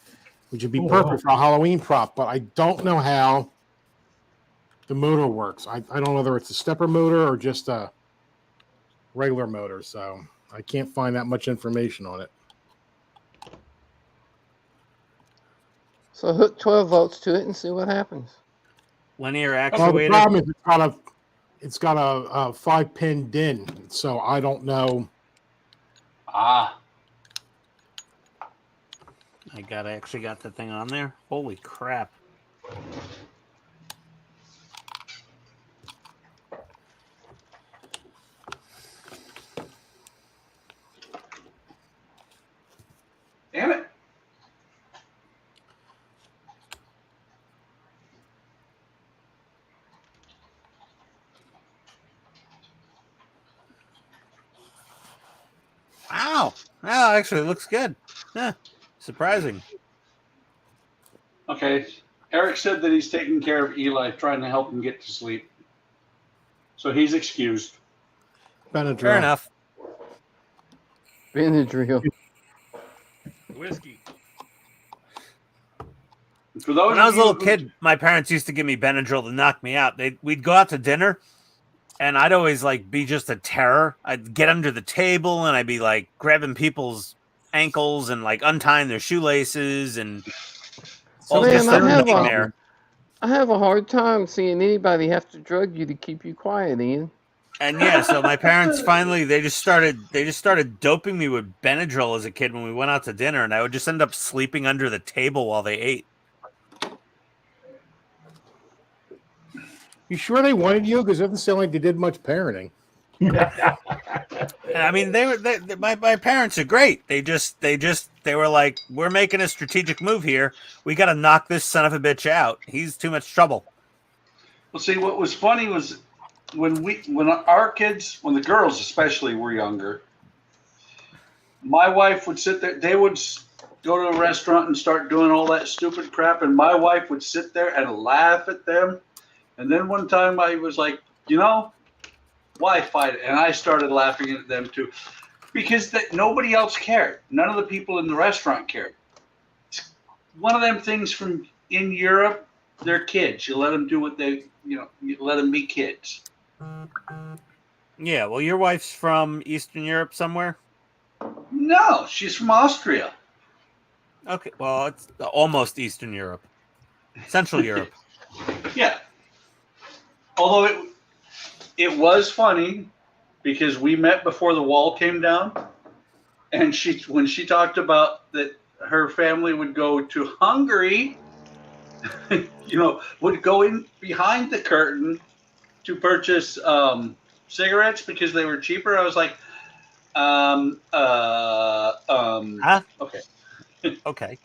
which would be perfect for a Halloween prop. But I don't know how the motor works. I don't know whether it's a stepper motor or just a regular motor. So I can't find that much information on it. So hook 12 volts to it and see what happens. Linear Well, the actuator? problem is it's got a 5-pin DIN, so I don't know. Ah, I actually got the thing on there. Holy crap. damn it. Wow. Actually, it looks good. Huh. Surprising. Okay, Eric said that he's taking care of Eli, trying to help him get to sleep. So he's excused. Benadryl. Fair enough. Benadryl. Whiskey. For those When I was a of you little kid, my parents used to give me Benadryl to knock me out. We'd go out to dinner, and I'd always like be just a terror. I'd get under the table, and I'd be like grabbing people's ankles and like untying their shoelaces and all Man, just I a have nightmare. I have a hard time seeing anybody have to drug you to keep you quiet, Ian. And yeah, so my parents finally they just started doping me with Benadryl as a kid when we went out to dinner, and I would just end up sleeping under the table while they ate. You sure they wanted you? Because it doesn't sound like they did much parenting. I mean, my parents are great. They were like, we're making a strategic move here. We got to knock this son of a bitch out. He's too much trouble. Well, see, what was funny was when our kids, when the girls especially were younger, my wife would sit there. They would go to a restaurant and start doing all that stupid crap, and my wife would sit there and laugh at them. And then one time I was like, why fight it? And I started laughing at them too, because nobody else cared. None of the people in the restaurant cared. It's one of them things from in Europe. They're kids. You let them do what you let them be kids. Yeah, well, your wife's from Eastern Europe somewhere? No, she's from Austria. Okay, well, it's almost Eastern Europe. Central Europe. Yeah. Although it was funny because we met before the wall came down, and when she talked about that her family would go to Hungary, would go in behind the curtain to purchase cigarettes because they were cheaper. I was like, Huh? okay. Okay.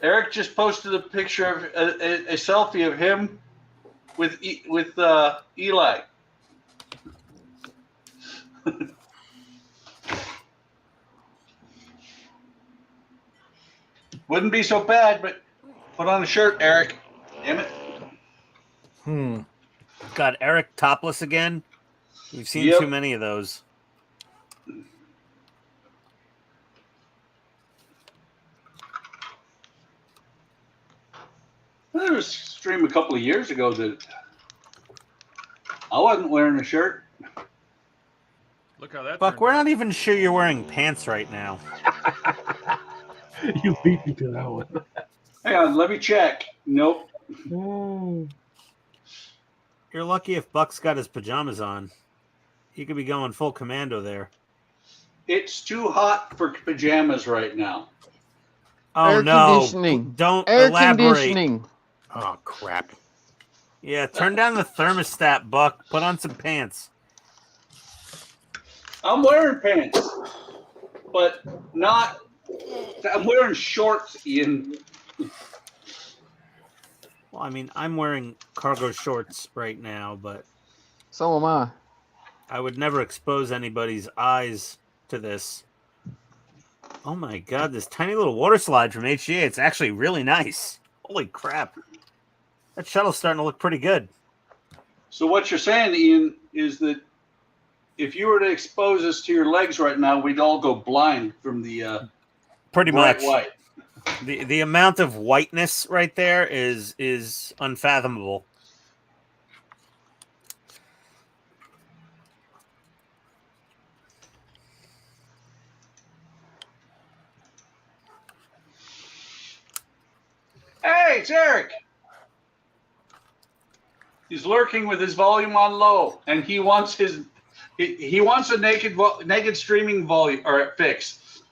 Eric just posted a picture of a selfie of him with Eli. Wouldn't be so bad, but put on a shirt, Eric. Damn it. Got Eric topless again. We've seen Yep. too many of those. There was a stream a couple of years ago that I wasn't wearing a shirt. Look how that. Buck, turned we're out. not even sure you're wearing pants right now. You beat me to that one. Hang on, let me check. Nope. Oh. You're lucky if Buck's got his pajamas on. He could be going full commando there. It's too hot for pajamas right now. Oh Air no! conditioning. Don't Air elaborate. conditioning. Oh, crap. Yeah, turn down the thermostat, Buck. Put on some pants. I'm wearing pants, but not. I'm wearing shorts, Ian. Well, I mean, I'm wearing cargo shorts right now, but So am I. I would never expose anybody's eyes to this. Oh my god, this tiny little water slide from HGA. It's actually really nice. Holy crap. That shuttle's starting to look pretty good. So what you're saying, Ian, is that if you were to expose us to your legs right now, we'd all go blind from the Pretty bright much. white. The amount of whiteness right there is unfathomable. Hey, it's Eric. He's lurking with his volume on low, and he wants he wants a naked streaming volume or fix.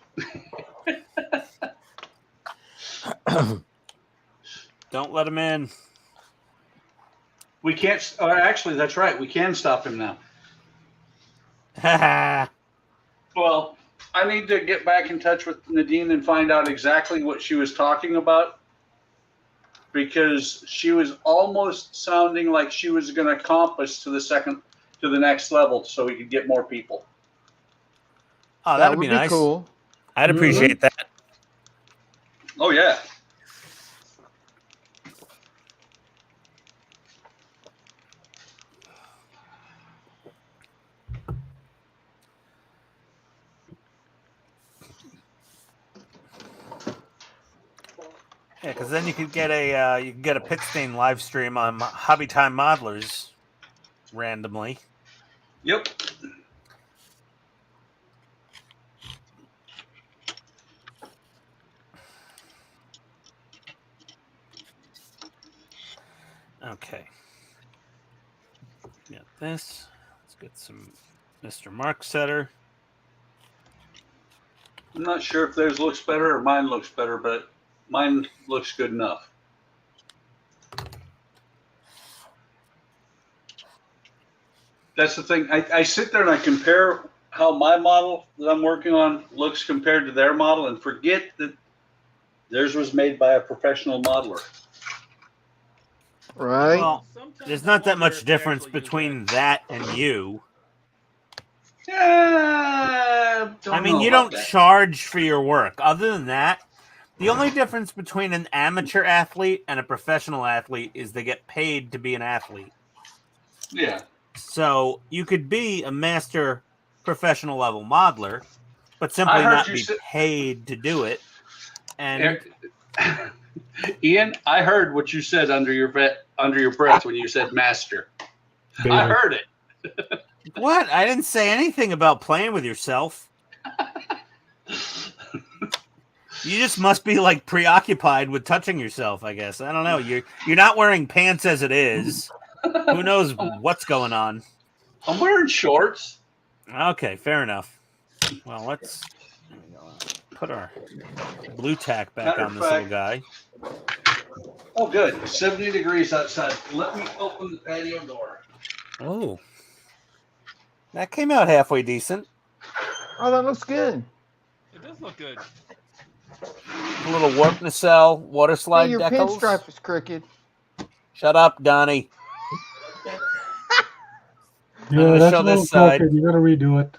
Don't let him in. We can't. Actually, that's right. We can stop him now. Haha. Well, I need to get back in touch with Nadine and find out exactly what she was talking about, because she was almost sounding like she was going to comp us to the next level so we could get more people. Oh, That that'd would be be nice. cool. I'd appreciate that. Oh yeah. Yeah, because then you could get a PITSTAIN live stream on Hobby Time Modelers randomly. Yep. Okay. Got this. Let's get some Mr. Mark Setter. I'm not sure if theirs looks better or mine looks better, but mine looks good enough. That's the thing. I sit there and I compare how my model that I'm working on looks compared to their model and forget that theirs was made by a professional modeler. Right. Well, Sometimes there's I not that wonder much if they difference actually use between that and you. Yeah, I mean, you don't charge for your work. Other than that, the only difference between an amateur athlete and a professional athlete is they get paid to be an athlete. Yeah. So you could be a master professional level modeler, but simply not be paid to do it. And Ian, I heard what you said under your breath when you said master. I heard it. what? I didn't say anything about playing with yourself. You just must be like preoccupied with touching yourself, I guess. I don't know. You're not wearing pants as it is. Who knows what's going on? I'm wearing shorts. Okay, fair enough. Well, let's put our blue tack back on this little guy. Oh, good. 70 degrees outside. Let me open the patio door. Oh. That came out halfway decent. Oh, that looks good. It does look good. A little warp nacelle, water slide Hey, your decals. pinstripe is crooked. Shut up, Donnie. Yeah, that's show a little this side. crooked. You gotta redo it.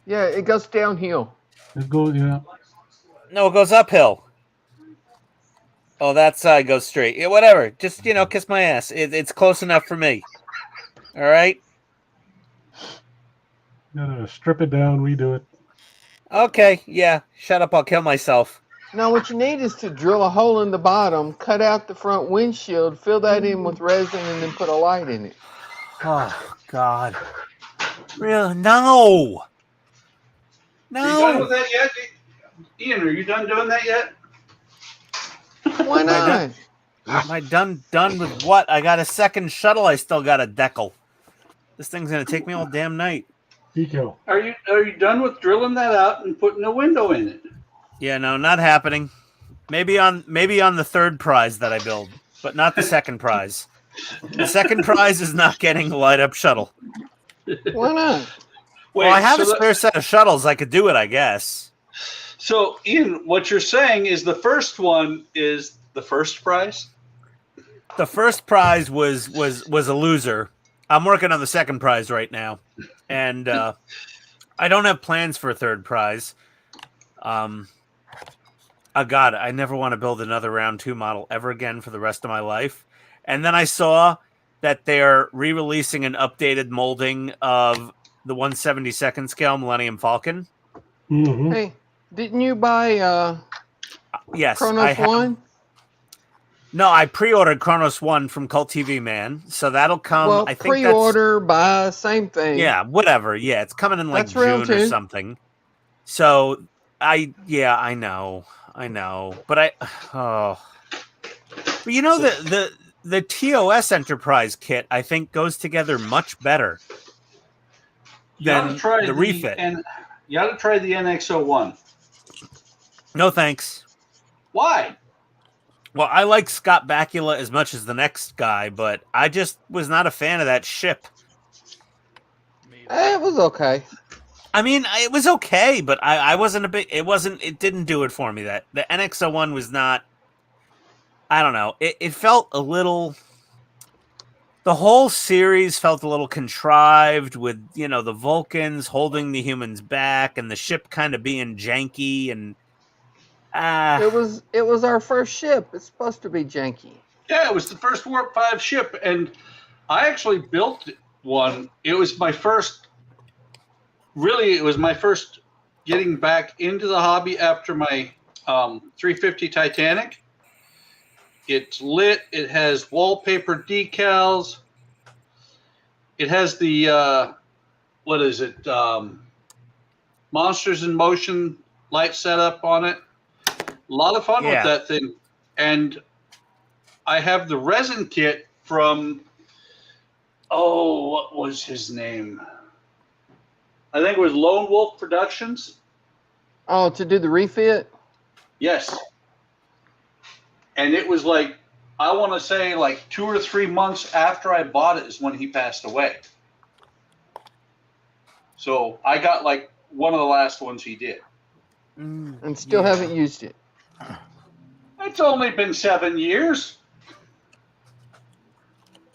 Yeah, it goes downhill. It goes, yeah. No, it goes uphill. Oh, that side goes straight. Yeah, whatever. Just, kiss my ass. It's close enough for me. All right? You gotta strip it down, redo it. Okay, yeah. Shut up, I'll kill myself. Now, what you need is to drill a hole in the bottom, cut out the front windshield, fill that in with resin, and then put a light in it. Oh, God. Really? No! Are you done No! with that yet? Ian, are you done doing that yet? Why not? Am I done with what? I got a second shuttle I still got to decal. This thing's going to take me all damn night. Decal. Are you done with drilling that out and putting a window in it? Yeah, no, not happening. Maybe on the third prize that I build, but not the second prize. The second prize is not getting a light up shuttle. Why not? Wait, Well, I have so a spare set of shuttles. I could do it, I guess. So, Ian, what you're saying is the first one is the first prize? The first prize was a loser. I'm working on the second prize right now, and I don't have plans for a third prize. Oh God, I never want to build another round 2 model ever again for the rest of my life. And then I saw that they're re-releasing an updated molding of the 1/72nd scale Millennium Falcon. Mm-hmm. Hey, didn't you buy Yes, Kronos I have. 1? No, I pre-ordered Kronos 1 from Cult TV Man, so that'll come. Well, I think pre-order, buy, same thing. Yeah, whatever. Yeah, it's coming in like That's round June or 2. something. So I know, but but you know the TOS Enterprise kit I think goes together much better than the refit. And you ought to try the NX01. No thanks. Why? Well, I like Scott Bakula as much as the next guy, but I just was not a fan of that ship. It was okay. I mean, it was okay, but I wasn't a big. It didn't do it for me. That the NX01 was not. I don't know. It felt a little. the whole series felt a little contrived with, you know, the Vulcans holding the humans back and the ship kind of being janky and It was our first ship. It's supposed to be janky. Yeah, it was the first Warp 5 ship, and I actually built one. It was my first, really, it was my first getting back into the hobby after my 350 Titanic. It's lit. It has wallpaper decals. It has the, what is it, Monsters in Motion light setup on it. A lot of fun with that thing. And I have the resin kit from, what was his name? I think it was Lone Wolf Productions. Oh, to do the refit? Yes. And it was like, I want to say like 2 or 3 months after I bought it is when he passed away. So I got like one of the last ones he did. And still haven't used it. It's only been 7 years.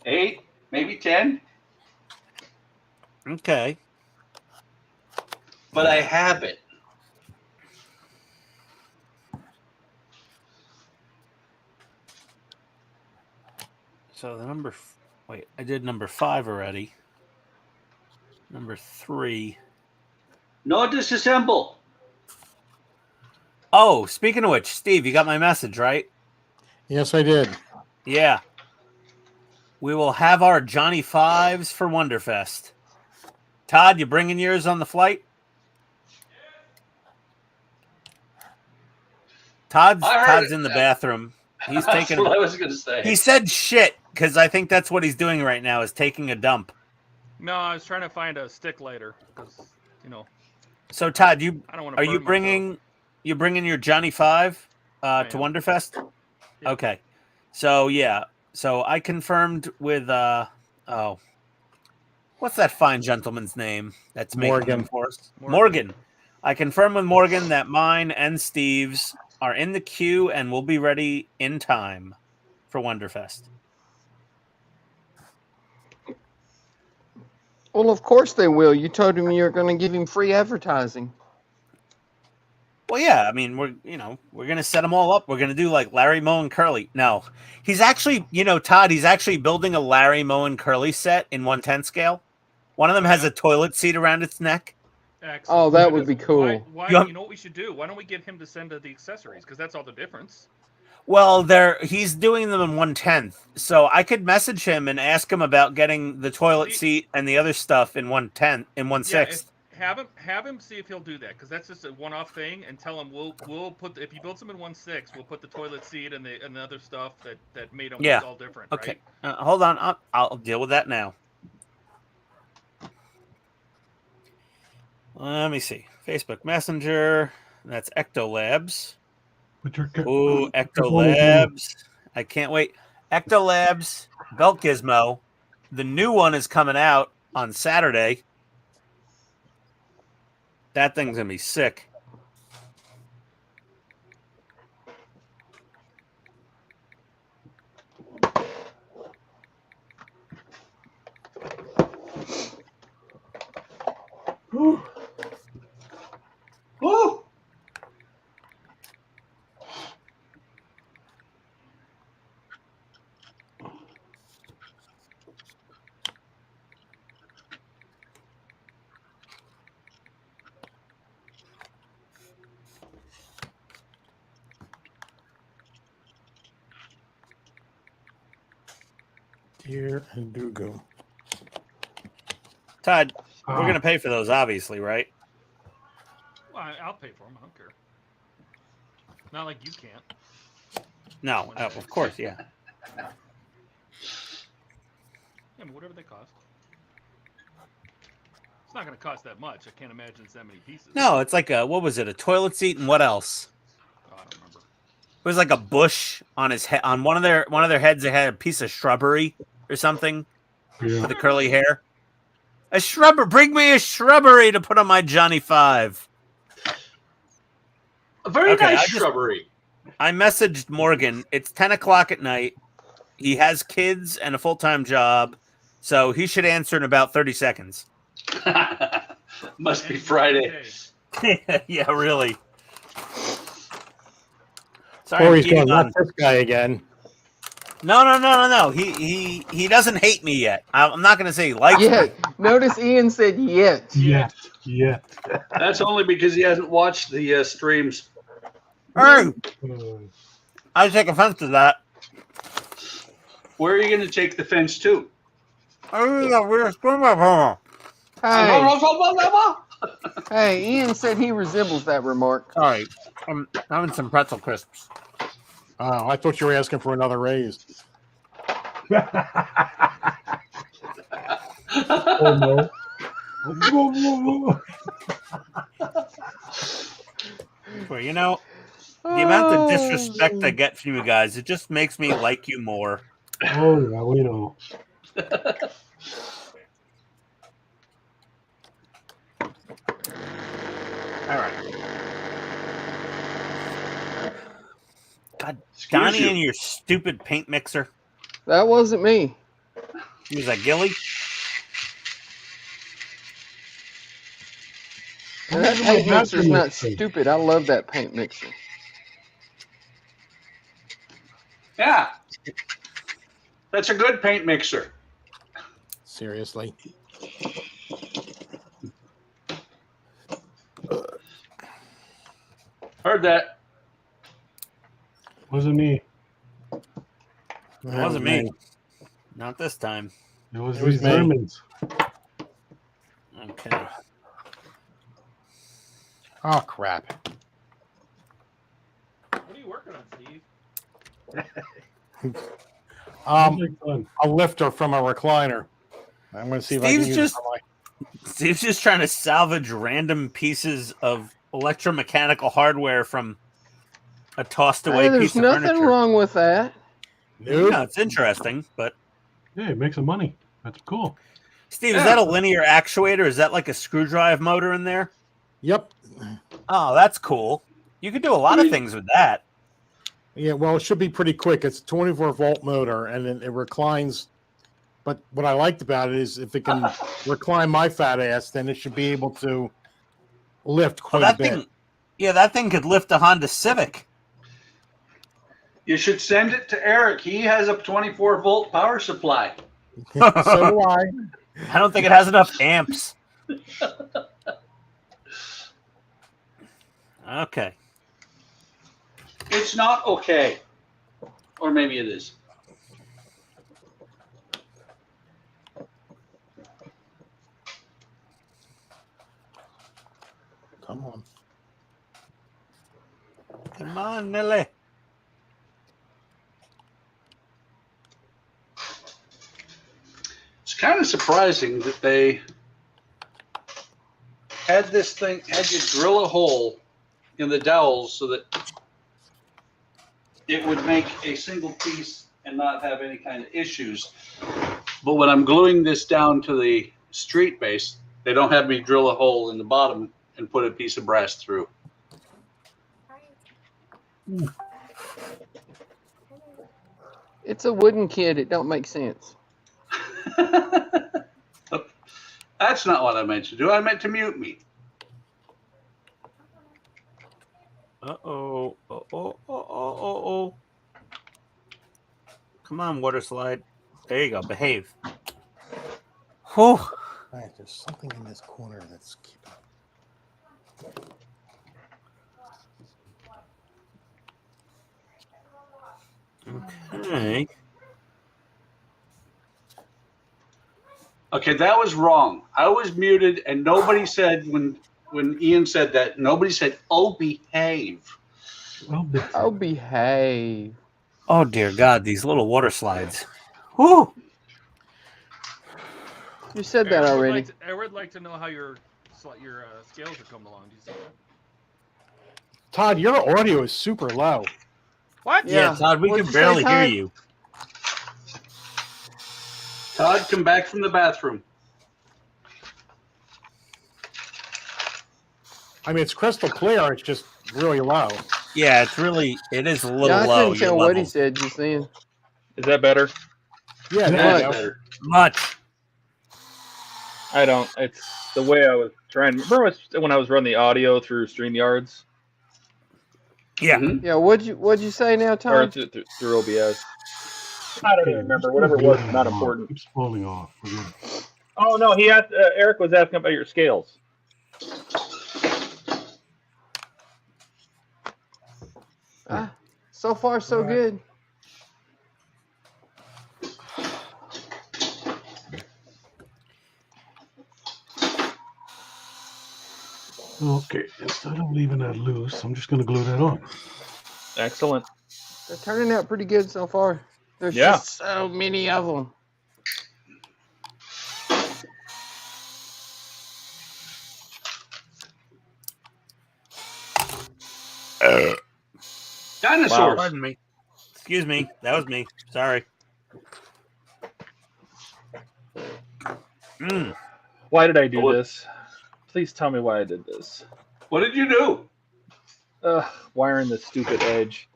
8, maybe 10. Okay. But I have it. So the number, wait, I did number 5 already. Number 3. No disassemble. Oh, speaking of which, Steve, you got my message, right? Yes, I did. Yeah. We will have our Johnny Fives for Wonderfest. Todd, you bringing yours on the flight? Todd's in the bathroom. He's taking. That's what I was going to say. He said shit because I think that's what he's doing right now is taking a dump. No, I was trying to find a stick lighter because, you know. So Todd, I don't want to. are you bringing your Johnny Five to Wonderfest? Yeah. Okay. So yeah. So I confirmed with what's that fine gentleman's name that's making Morgan. them for us? Morgan. I confirmed with Morgan that mine and Steve's are in the queue and will be ready in time for Wonderfest. Well, of course they will. You told him you're going to give him free advertising. Well, yeah. I mean, we're going to set them all up. We're going to do like Larry, Moe, and Curly. No, he's actually, Todd, he's actually building a Larry, Moe, and Curly set in 1/10 scale. One of them has a toilet seat around its neck. Excellent. Oh, that would be cool. Why you know what we should do? Why don't we get him to send the accessories? Because that's all the difference. Well, he's doing them in 1/10, so I could message him and ask him about getting the toilet seat and the other stuff in 1/10, in 1/6. Have him see if he'll do that, because that's just a one-off thing, and tell him we'll put, if he builds them in 1/6, we'll put the toilet seat and the other stuff that made them all different. Okay. Right? Hold on, I'll deal with that now. Let me see. Facebook Messenger. That's Ectolabs. Ooh, Ectolabs. I can't wait. Ectolabs, Belt Gizmo. The new one is coming out on Saturday. That thing's going to be sick. Woo. Woo. Dear and Dugo. Todd, we're going to pay for those, obviously, right? Well, I'll pay for them. I don't care. Not like you can't. No, of course, yeah. Yeah, but whatever they cost. It's not going to cost that much. I can't imagine it's that many pieces. No, it's like what was it? A toilet seat and what else? Oh, I don't remember. It was like a bush on his head. On one of their heads, they had a piece of shrubbery or something for the curly hair. A shrubber. Bring me a shrubbery to put on my Johnny Five. A very nice shrubbery. I messaged Morgan. It's 10 o'clock at night. He has kids and a full-time job. So he should answer in about 30 seconds. Must be Friday. Yeah, really. Sorry, Or I'm he's eating going, on. not this guy again. No. He doesn't hate me yet. I'm not going to say he likes me. Yet. Notice Ian said yet. Yet. That's only because he hasn't watched the streams. Hey, Uh, I take offense to that. Where are you going to take the fence to? Hey, Ian said he resembles that remark. Sorry, I'm having some pretzel crisps. Oh, I thought you were asking for another raise. oh no. Well, you know, the amount of disrespect I get from you guys, it just makes me like you more. Oh yeah, we know. All right. God, Excuse Donnie you. and your stupid paint mixer. That wasn't me. Was that Gilly? And that paint mixer's not stupid. I love that paint mixer. Yeah. That's a good paint mixer. Seriously. Heard that. Wasn't me. It wasn't me. Not this time. It was It was these me. Germans. Okay. Oh, crap. What are you working on, Steve? Um, Sounds like fun. a lifter from a recliner. I'm going to see if I can Steve's use just- it for Steve's just trying to salvage random pieces of electromechanical hardware from a tossed away Hey, piece there's of nothing furniture. wrong with that. my... Nope. No, it's interesting, but Yeah, it makes some money. That's cool. Steve, is that a linear actuator? Is that like a screwdrive motor in there? Yep. Oh, that's cool. You could do a lot of things with that. Yeah, well, it should be pretty quick. It's a 24-volt motor, and then it reclines. But what I liked about it is if it can recline my fat ass, then it should be able to lift Oh, quite a that bit. thing, yeah, that thing could lift a Honda Civic. You should send it to Eric. He has a 24-volt power supply. So do I. I don't think it has enough amps. Okay. It's not okay. Or maybe it is. Come on. Come on, Nelly. It's kind of surprising that they had this thing, had you drill a hole in the dowels so that it would make a single piece and not have any kind of issues. But when I'm gluing this down to the street base, they don't have me drill a hole in the bottom and put a piece of brass through. It's a wooden kid. It don't make sense. That's not what I meant to do. I meant to mute me. Uh-oh. Uh-oh. Come on, water slide. There you go. Behave. Whew. All right, there's something in this corner that's keeping. Okay. Okay, that was wrong. I was muted, and nobody said when Ian said that. Nobody said, "Oh, behave." Oh, behave. Oh, dear God. These little water slides. Whew. You said that already. I would like to know how your scales are coming along. Do you see that? Todd, your audio is super low. What? Yeah, Todd, we What'd can you say, barely hear Todd? you. Todd, come back from the bathroom. I mean, it's crystal clear. It's just really low. Yeah, it is a little Yeah, I low. couldn't tell what he said just then. Is that better? Yeah, Yeah. there you Much. go. Better. Much. I don't. It's the way I was trying. Remember when I was running the audio through StreamYards Yeah. Mhm. Yeah, what'd you say now, or Tom? through OBS? I don't even remember. Whatever it was, not important. Keeps falling off. Forget it. Oh no, he asked. Eric was asking about your scales. So far, so good. Okay, instead of leaving that loose, I'm just going to glue that on. Excellent. They're turning out pretty good so far. There's Yeah. just so many of them. Dinosaurs. Pardon me. Excuse me. That was me. Sorry. Why did I do this? Please tell me why I did this. What did you do? Wiring the stupid edge.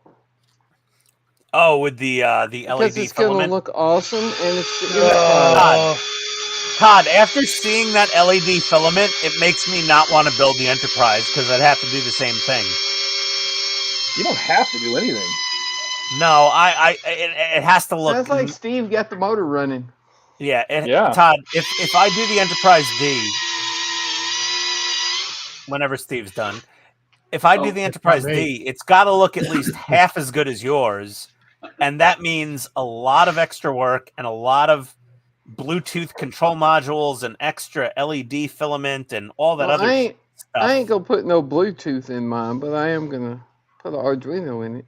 Oh, with the LED Because it's filament. gonna look awesome, and it's the Todd, Todd, after seeing that LED filament, it makes me not want to build the Enterprise because I'd have to do the same thing. You don't have to do anything. No, it has to look. Sounds like Steve got the motor running. Yeah, Yeah. Todd, if I do the Enterprise D, whenever Steve's done, if I do the Enterprise D, it's got to look at least half as good as yours, and that means a lot of extra work and a lot of Bluetooth control modules and extra LED filament and all that other stuff. I ain't gonna put no Bluetooth in mine, but I am gonna put an Arduino in it.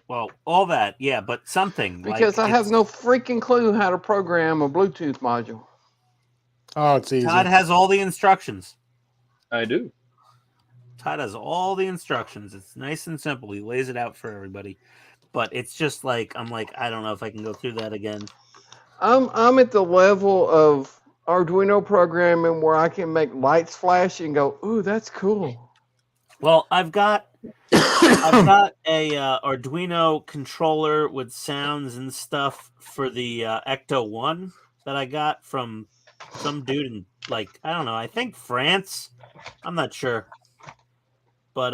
Well, all that, yeah, but something. Because like I have no freaking clue how to program a Bluetooth module. Oh, it's easy. Todd has all the instructions. I do. Todd has all the instructions. It's nice and simple. He lays it out for everybody. But it's just like, I'm like, I don't know if I can go through that again. I'm at the level of Arduino programming where I can make lights flash and go, ooh, that's cool. Well, I've got a Arduino controller with sounds and stuff for the Ecto 1 that I got from some dude in, like, I don't know, I think France. I'm not sure. But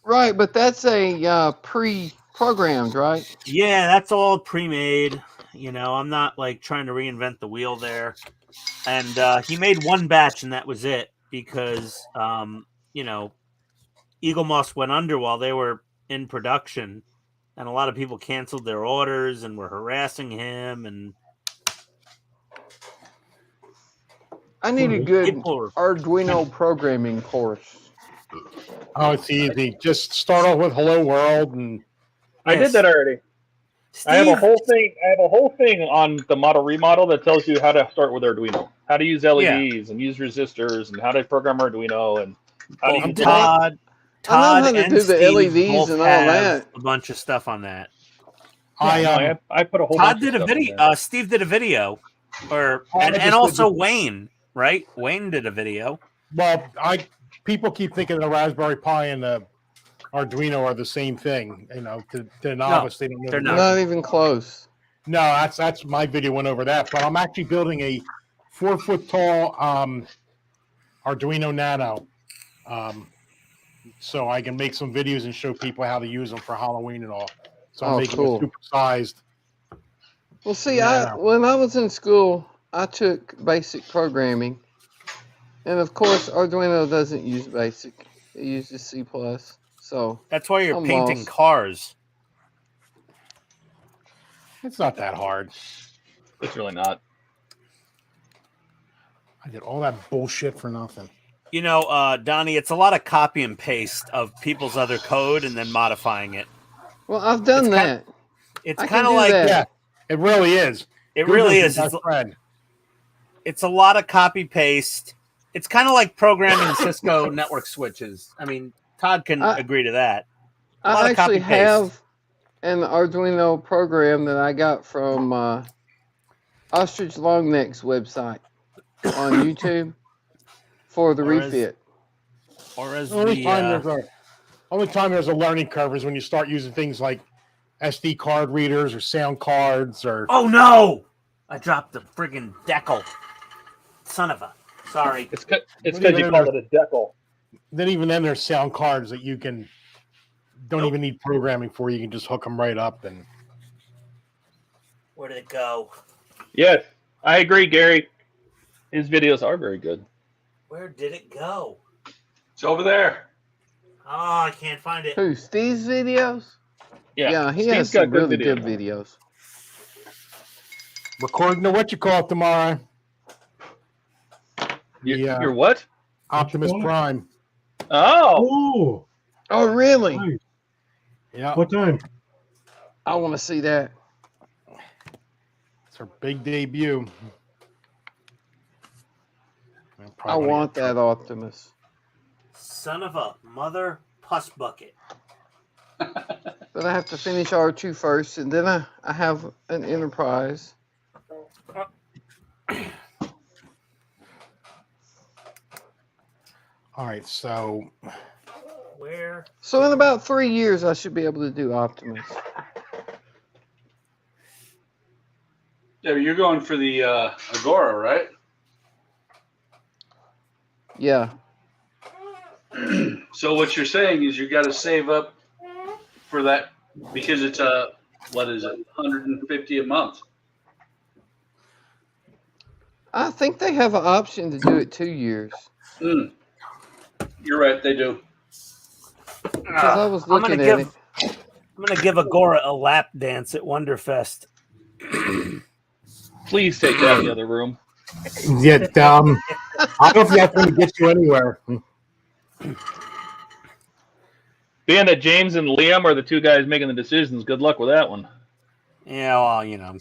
Right, but that's a pre-programmed, right? yeah, that's all pre-made. You know, I'm not like trying to reinvent the wheel there. And he made one batch and that was it because you know, Eagle Moss went under while they were in production, and a lot of people canceled their orders and were harassing him. And I need a good people Arduino programming course. Oh, it's easy. Just start off with "Hello World," and I did that already. Steve, I have a whole thing. I have a whole thing on the model remodel that tells you how to start with Arduino, how to use LEDs and use resistors, and how to program Arduino, and how to use Todd I know how to and do the Steve LEDs both and all have that. a bunch of stuff on that. I put a whole. Todd bunch did of a stuff in video. there. Steve did a video, I and just also did Wayne, right? Wayne did a video. well, people keep thinking the Raspberry Pi and the Arduino are the same thing. You know, to the novice, they don't know. they're the not. difference. Not even close. No, that's my video went over that. But I'm actually building a 4-foot tall Arduino Nano, so I can make some videos and show people how to use them for Halloween and all. So I'm making cool. a super-sized. Well, see, Yeah. when I was in school, I took basic programming. And of course, Arduino doesn't use BASIC. It uses C++. So That's why you're I'm painting lost. cars. It's not that hard. It's really not. I did all that bullshit for nothing. You know, Donnie, it's a lot of copy and paste of people's other code and then modifying it. well, I've done It's that. It's I can kind of do like that. Yeah, it really is. it Google's really your is. best friend. It's a lot of copy paste. It's kind of like programming Cisco network switches. I mean, Todd can agree to that. A lot I of actually copy-paste. have an Arduino program that I got from Ostrich Longneck's website on YouTube for the Or as- refit. Or as The only the time there's a learning curve is when you start using things like SD card readers or sound cards or oh no, I dropped the friggin' decal. Son of a. Sorry. It's because What you even called it a decal. Then even then, there's sound cards that you don't Nope. even need programming for. You can just hook them right up and. Where did it go? Yes, I agree, Gary. His videos are very good. Where did it go? It's over there. Oh, I can't find it. Who? Steve's videos? Yeah, He Steve's has got some good really videos. good videos. Recording to what you call it tomorrow. Yeah. You're what? Optimus What? Prime. Oh, Oh, Oh, really? nice. Yeah. What time? I want to see that. It's her big debut. I want that Optimus. Son of a mother puss bucket. But I have to finish R2 first, and then I have an Enterprise. All right, so Where? So in about 3 years, I should be able to do Optimus. Yeah, but you're going for the Agora, right? Yeah. So what you're saying is you got to save up for that because it's what is it, 150 a month? I think they have an option to do it 2 years. You're right, they do. Because I was looking at it. I'm gonna give Agora a lap dance at Wonderfest. please take that in the other room. yeah, I don't know if that's going to get you anywhere. Being that James and Liam are the two guys making the decisions, good luck with that one. Yeah, well, you know, I'm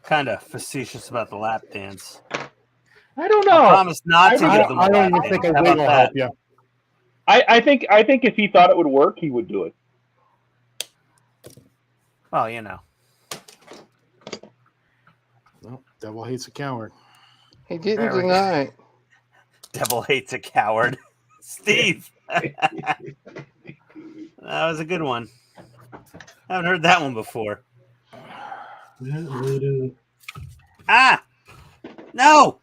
kind of facetious about the lap dance. I don't I know. promise not to I give them a don't lap even dance. think a How wig about will that? help you. I think if he thought it would work, he would do it. Well, you know. Well, devil hates a coward. He didn't Very. deny it. Devil hates a coward. Steve. That was a good one. I haven't heard that one before. Ah! No!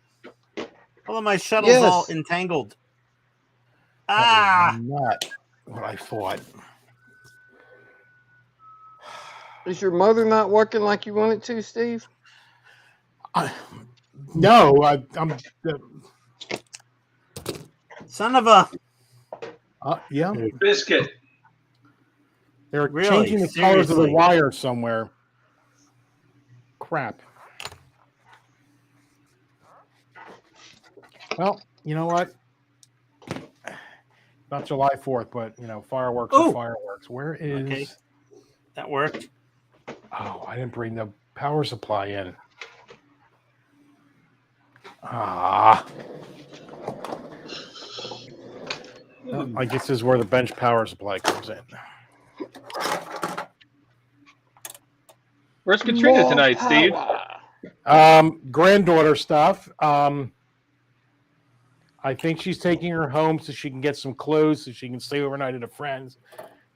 All of my shuttles Yes. all entangled. That Ah! is not what I thought. Is your mother not working like you want it to, Steve? No, I'm. Son of a... Yeah, Biscuit. they're Really? changing the colors of the Seriously? wire somewhere. Crap. Well, you know what? Not July 4th, but you know, fireworks Ooh. are fireworks. Where is? Okay. That worked. Oh, I didn't bring the power supply in. Ah. Well, I guess this is where the bench power supply comes in. Where's Katrina More tonight, Steve? power. Granddaughter stuff. I think she's taking her home so she can get some clothes so she can stay overnight at a friend's.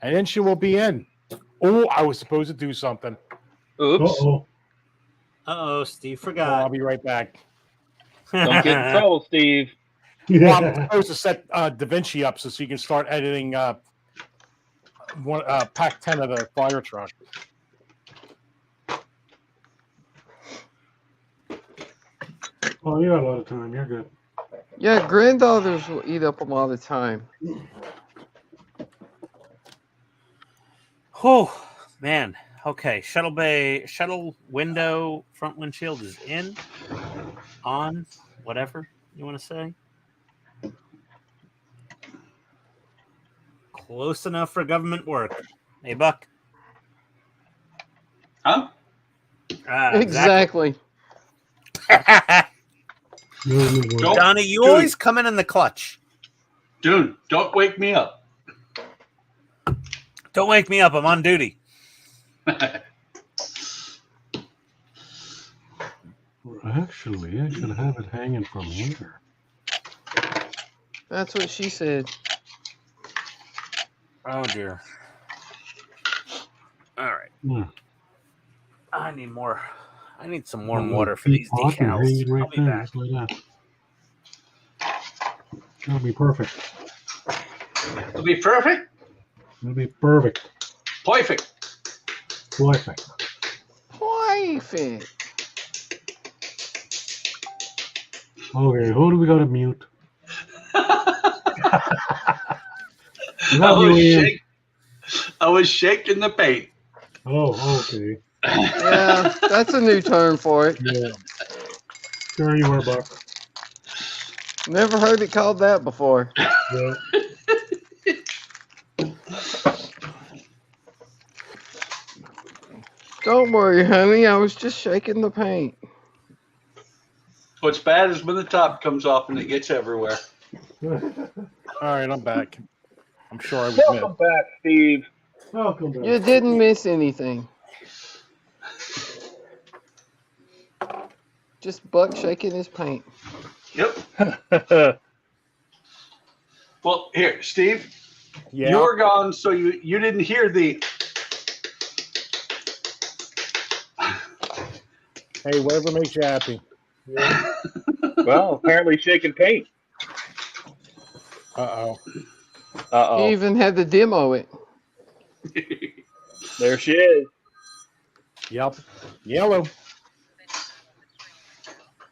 And then she will be in. Oh, I was supposed to do something. Oops. Uh-oh. Uh-oh, Steve Well, forgot. I'll be right back. Don't get in trouble, Steve. Well, I'm supposed to set Da Vinci up so she can start editing pack 10 of the fire truck. Oh, you got a lot of time. You're good. Yeah, granddaughters will eat up a lot of time. Oh, man. Okay, shuttle window, front windshield is in, on, whatever you want to say. Close enough for government work. Hey, Buck. Huh? Exactly. Don't, Donnie, you Dude. always come in the clutch. dude, don't wake me up. Don't wake me up. I'm on duty. Actually, I should have it hanging from here. That's what she said. Oh, dear. All right. Hmm. I need more I need some warm water for these Hot and decals. hanging right I'll be there, back. just like that. That'll be perfect. It'll be perfect. That'll be perfect. Perfect. Perfect. Perfect. Okay, who do we got to mute? I was shaking the paint. Oh, okay. Yeah, that's a new term for it. Yeah. Sure you are, Buck. Never heard it called that before. Yeah. Don't worry, honey. I was just shaking the paint. What's bad is when the top comes off and it gets everywhere. All right, I'm back. I'm sure I was Welcome back, Steve. Welcome back. You didn't miss anything. Just Buck shaking his paint. Yep. Well, here, Steve, Yeah. you were gone, so you didn't hear the. Hey, whatever makes you happy. Well, apparently shaking paint. Uh-oh. Uh-oh. He even had to demo it. There she is. Yep. Yellow.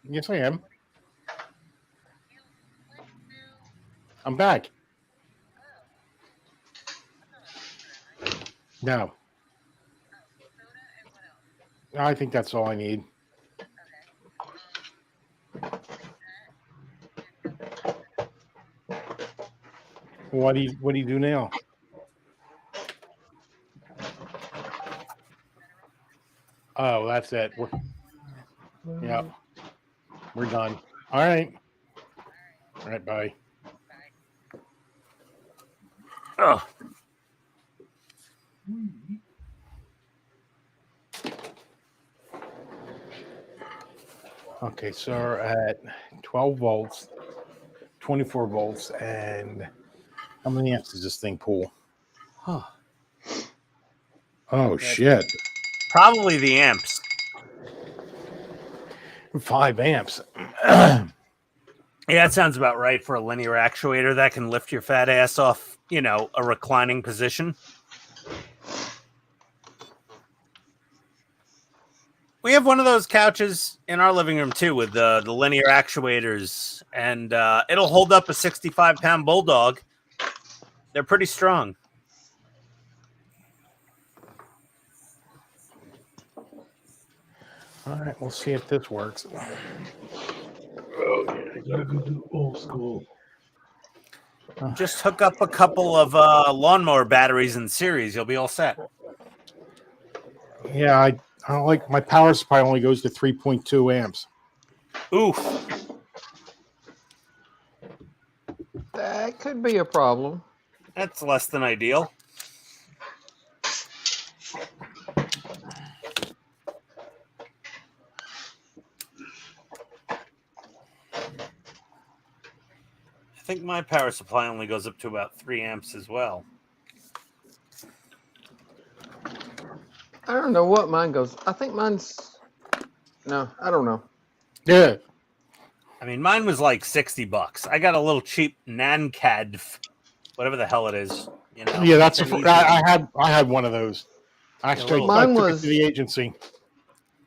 Yes, I am. I'm back. No. I think that's all I need. What do you do now? Oh, that's it. Yeah. We're done. All right. All right, bye. Oh, Okay, so we're at 12 volts, 24 volts, and how many amps does this thing pull? Huh. Oh, shit. probably the amps. 5 amps. Yeah, that sounds about right for a linear actuator that can lift your fat ass off, a reclining position. We have one of those couches in our living room too, with the linear actuators, and it'll hold up a 65-pound bulldog. They're pretty strong. All right, we'll see if this works. Oh, yeah, I gotta go do old school. Just hook up a couple of lawnmower batteries in series. You'll be all set. Yeah, I don't like my power supply only goes to 3.2 amps. Oof. That could be a problem. That's less than ideal. I think my power supply only goes up to about 3 amps as well. I don't know what mine goes. I think mine's... No, I don't know. Yeah. I mean, mine was like $60. I got a little cheap NANCAD, whatever the hell it is. Yeah, that's I had one of those. I straight Mine took it was- to the agency.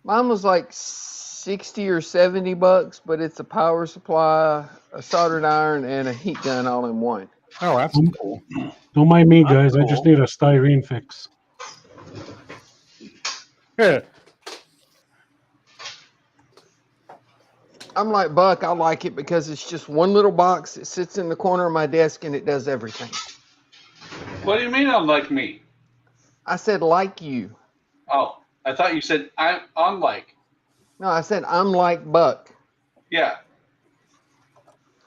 Mine was like 60 or 70 bucks, but it's a power supply, a soldered iron, and a heat gun all in one. Oh, that's cool. Don't mind me, That's guys. I just cool. need a styrene fix. Yeah. I'm like Buck. I like it because it's just one little box. It sits in the corner of my desk and it does everything. What do you mean unlike me? I said like you. Oh, I thought you said I'm unlike. No, I said I'm like Buck. Yeah.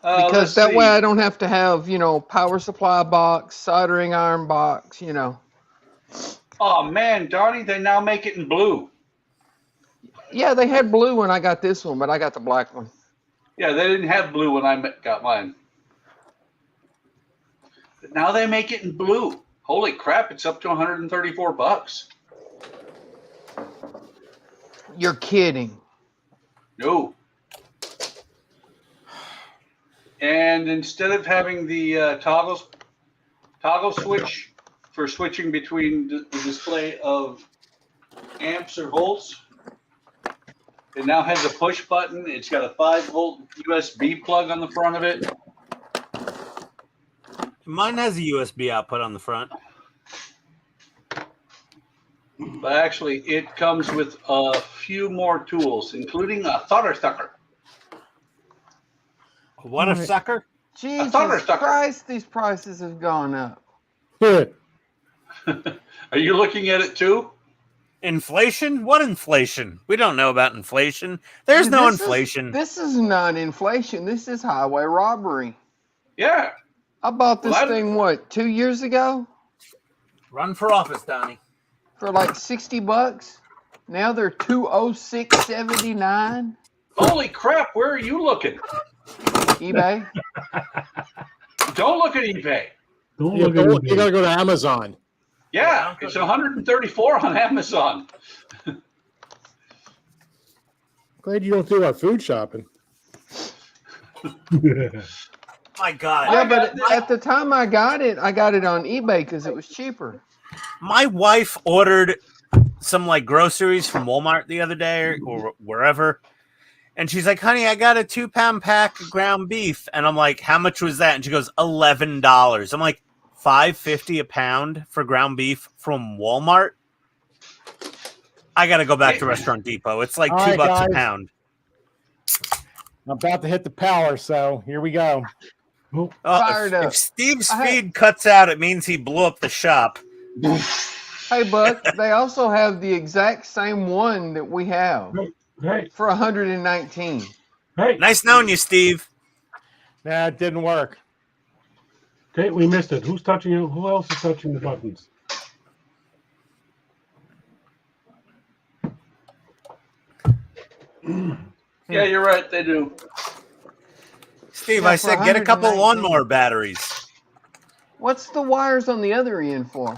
Because let's that way see. I don't have to have, power supply box, soldering iron box, Oh man, Donnie, they now make it in blue. Yeah, they had blue when I got this one, but I got the black one. Yeah, they didn't have blue when I got mine. But now they make it in blue. Holy crap, it's up to $134. You're kidding. No. And instead of having the toggle switch for switching between the display of amps or volts, it now has a push button. It's got a 5-volt USB plug on the front of it. Mine has a USB output on the front. But actually, it comes with a few more tools, including a solder sucker. What a sucker! Jesus thunder sucker. Christ, these prices have gone up. Are you looking at it too? Inflation? What inflation? We don't know about inflation. There's no This is- inflation. This is not inflation. This is highway robbery. Yeah. I bought this Well, thing, what, 2 years ago? Run for office, Donnie. For like $60. Now they're $206.79. Holy crap, where are you looking? eBay. Don't look at eBay. Don't You look at it. gotta go to Amazon. Yeah, it's 134 on Amazon. Glad you don't do our food shopping. My God. Yeah, but at the time I got it on eBay because it was cheaper. My wife ordered some like groceries from Walmart the other day or wherever. And she's like, honey, I got a 2-pound pack of ground beef. And I'm like, how much was that? And she goes, $11. I'm like, $5.50 a pound for ground beef from Walmart? I got to go back to Restaurant Depot. It's like All $2 right, a guys. pound. I'm about to hit the power, so here we go. Oh, Fired up. If Steve's I had- feed cuts out, it means he blew up the shop. Hey, Buck, they also have the exact same one that we have hey, for 119. hey. Nice knowing you, Steve. Nah, it didn't work. Okay, we missed it. Who's touching it? Who else is touching the buttons? Yeah, you're right, they do. Steve, Yeah, I for said get a couple 119. lawnmower batteries. What's the wires on the other end for?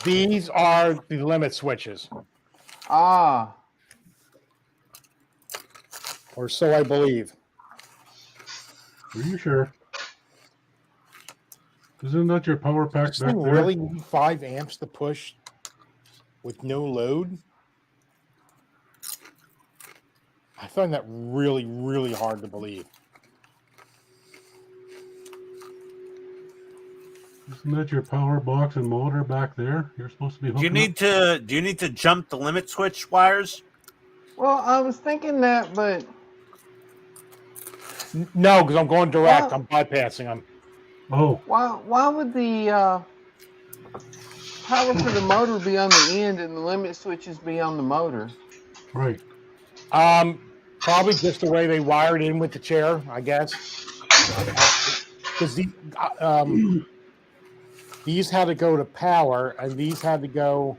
These are the limit switches, Ah, or so I believe. Are you sure? Isn't that your power pack Does back this thing there? really need 5 amps to push with no load? I find that really, really hard to believe. Isn't that your power box and motor back there? You're supposed to be Do you hooking need to jump the limit switch wires? well, I was thinking that, but No, because I'm going direct. Well- I'm bypassing them. up? Oh, why would the power for the motor be on the end and the limit switches be on the motor? right. Probably just the way they wired in with the chair, I guess. Because these had to go to power, and these had to go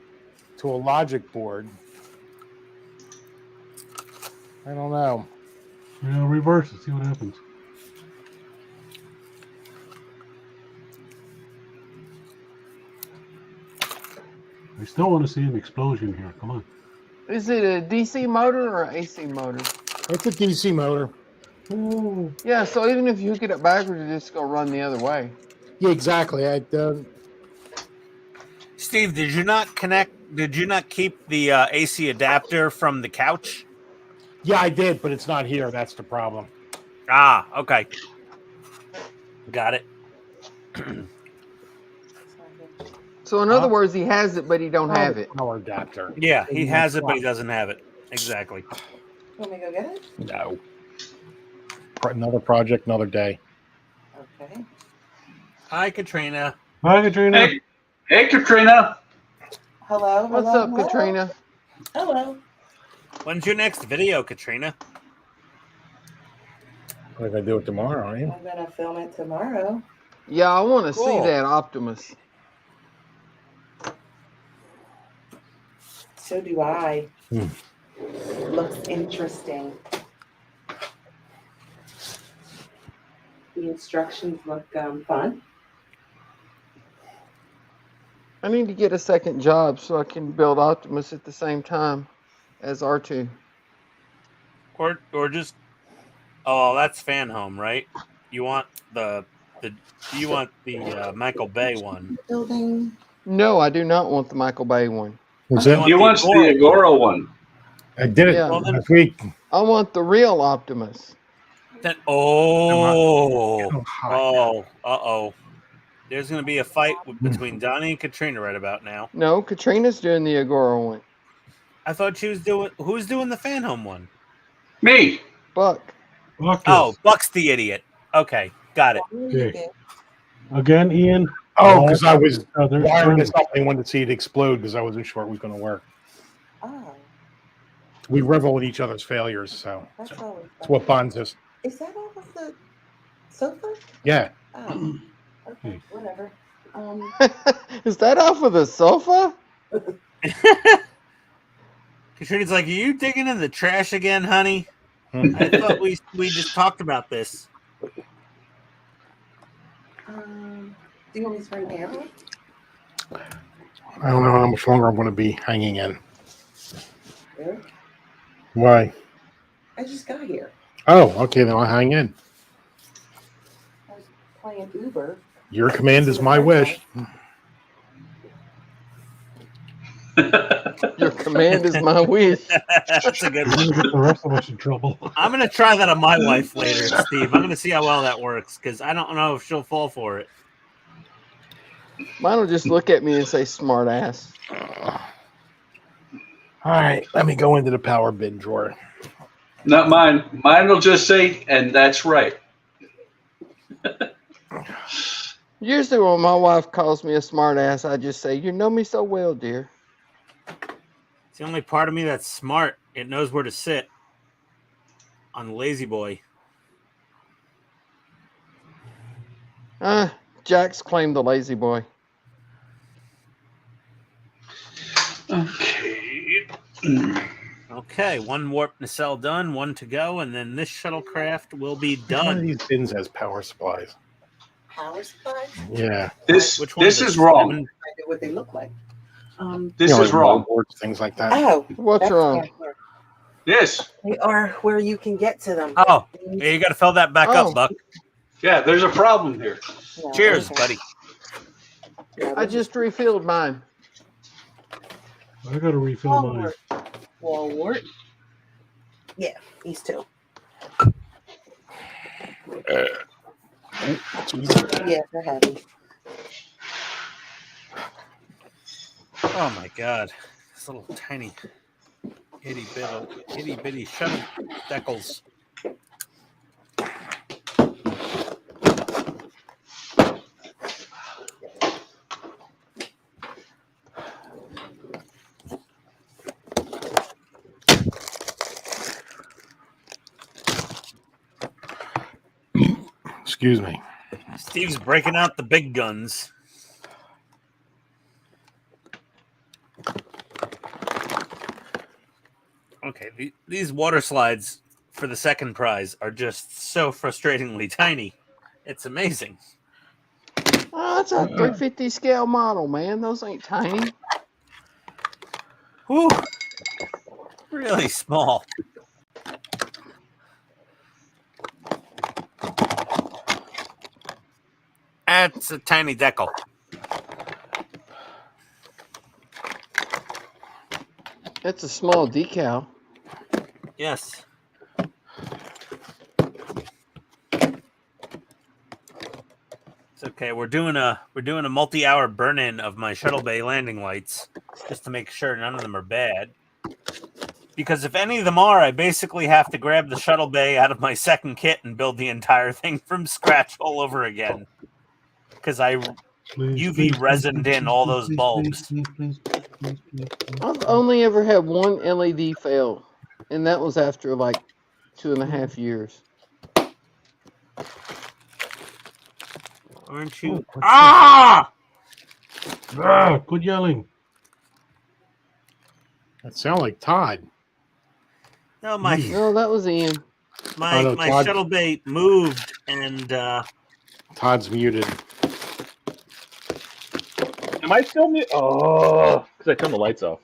to a logic board. I don't know. Yeah, reverse it. See what happens. I still want to see an explosion here. Come on. Is it a DC motor or an AC motor? It's a DC motor. Oh, Yeah, so even if you hook it up backwards, it's just gonna run the other way. Yeah, exactly. Steve, did you not keep the AC adapter from the couch? Yeah, I did, but it's not here. That's the problem. Ah, okay. Got it. So in other words, he has it, but he don't have it. Power adapter. Yeah, he has it, but he doesn't have it. Exactly. Want me to go get it? No. Another project, another day. Okay. Hi, Katrina. hi, Katrina. Hey, hey, Katrina. Hello. What's hello, up, hello. Katrina? Hello. When's your next video, Katrina? What am I do it tomorrow? Are you? I'm gonna film it tomorrow. Yeah, I want to see Cool. that Optimus. So do I. Hmm. Looks interesting. The instructions look fun. I need to get a second job so I can build Optimus at the same time. as R2. Or just that's fan home, right? You want the Michael Bay one. Building. No, I do not want the Michael Bay one. Was You that? want He the wants the Agora Agora one. I did it Yeah. last week. I want the real Optimus. Then Oh, there's gonna be a fight between Donnie and Katrina right about now. No, Katrina's doing the Agora one. I thought she was doing. Who's doing the fan home one? Me. Buck. Buck Oh, is. Buck's the idiot. Okay, got it. Okay. Again, Ian. Oh, because I was There's wiring Bernie. this up. I wanted to see it explode because I wasn't sure it was going to work. Oh, We revel in each other's failures, so that's always that's fun. what bonds us. Is that off of the sofa? Yeah. Oh, okay, whatever. Is that off of the sofa? Katrina's like, "Are you digging in the trash again, honey? I thought we just talked about this." Do you want me to turn the camera? I don't know how much longer I'm going to be hanging in. Really? Why? I just got here. Oh, okay, then I'll hang in. I was playing Uber. Your command is my wish. Your command is my wish. That's a good We're one. gonna get the rest of us in trouble. I'm gonna try that on my wife later, Steve. I'm gonna see how well that works because I don't know if she'll fall for it. Mine will just look at me and say smart ass. All right, let me go into the power bin drawer. Not mine. Mine will just say, and that's right. Usually when my wife calls me a smart ass, I just say, "You know me so well, dear." It's the only part of me that's smart. It knows where to sit on the lazy boy. Jack's claimed the lazy boy. Okay. Okay, one warp nacelle done, one to go, and then this shuttlecraft will be One of done. these bins has power supplies. Power supplies? Yeah. This Which one this the is wrong. 7? I know what they look like. This You know, is like wrong. motherboards, things like that. Oh, What's that's wrong? not where- Yes. They are where you can get to them. Oh, yeah, you got to fill that back Oh. up, Buck. Yeah, there's a problem here. No, Cheers, okay. buddy. No, I this just refilled mine. I gotta is refill mine. Walmart. Yeah, these two. Yeah, they're heavy. Oh my god. This little tiny itty bitty shuttle deckles. Excuse me. Steve's breaking out the big guns. Okay, these water slides for the second prize are just so frustratingly tiny. It's amazing. Oh, it's a 350 scale model, man. Those ain't tiny. Whew. Really small. That's a tiny decal. It's a small decal. Yes. It's okay. We're doing a multi-hour burn-in of my shuttle bay landing lights just to make sure none of them are bad. Because if any of them are, I basically have to grab the shuttle bay out of my second kit and build the entire thing from scratch all over again. Because I UV resined in all those bulbs. I've only ever had one LED fail, and that was after like 2.5 years. Aren't you? what's Ah! Ah, quit yelling. That sounds like Todd. No, my No, that was Ian. my Oh, no, my Todd. shuttle bay moved and Todd's muted. Am I still mute? Oh, because I turned the lights off.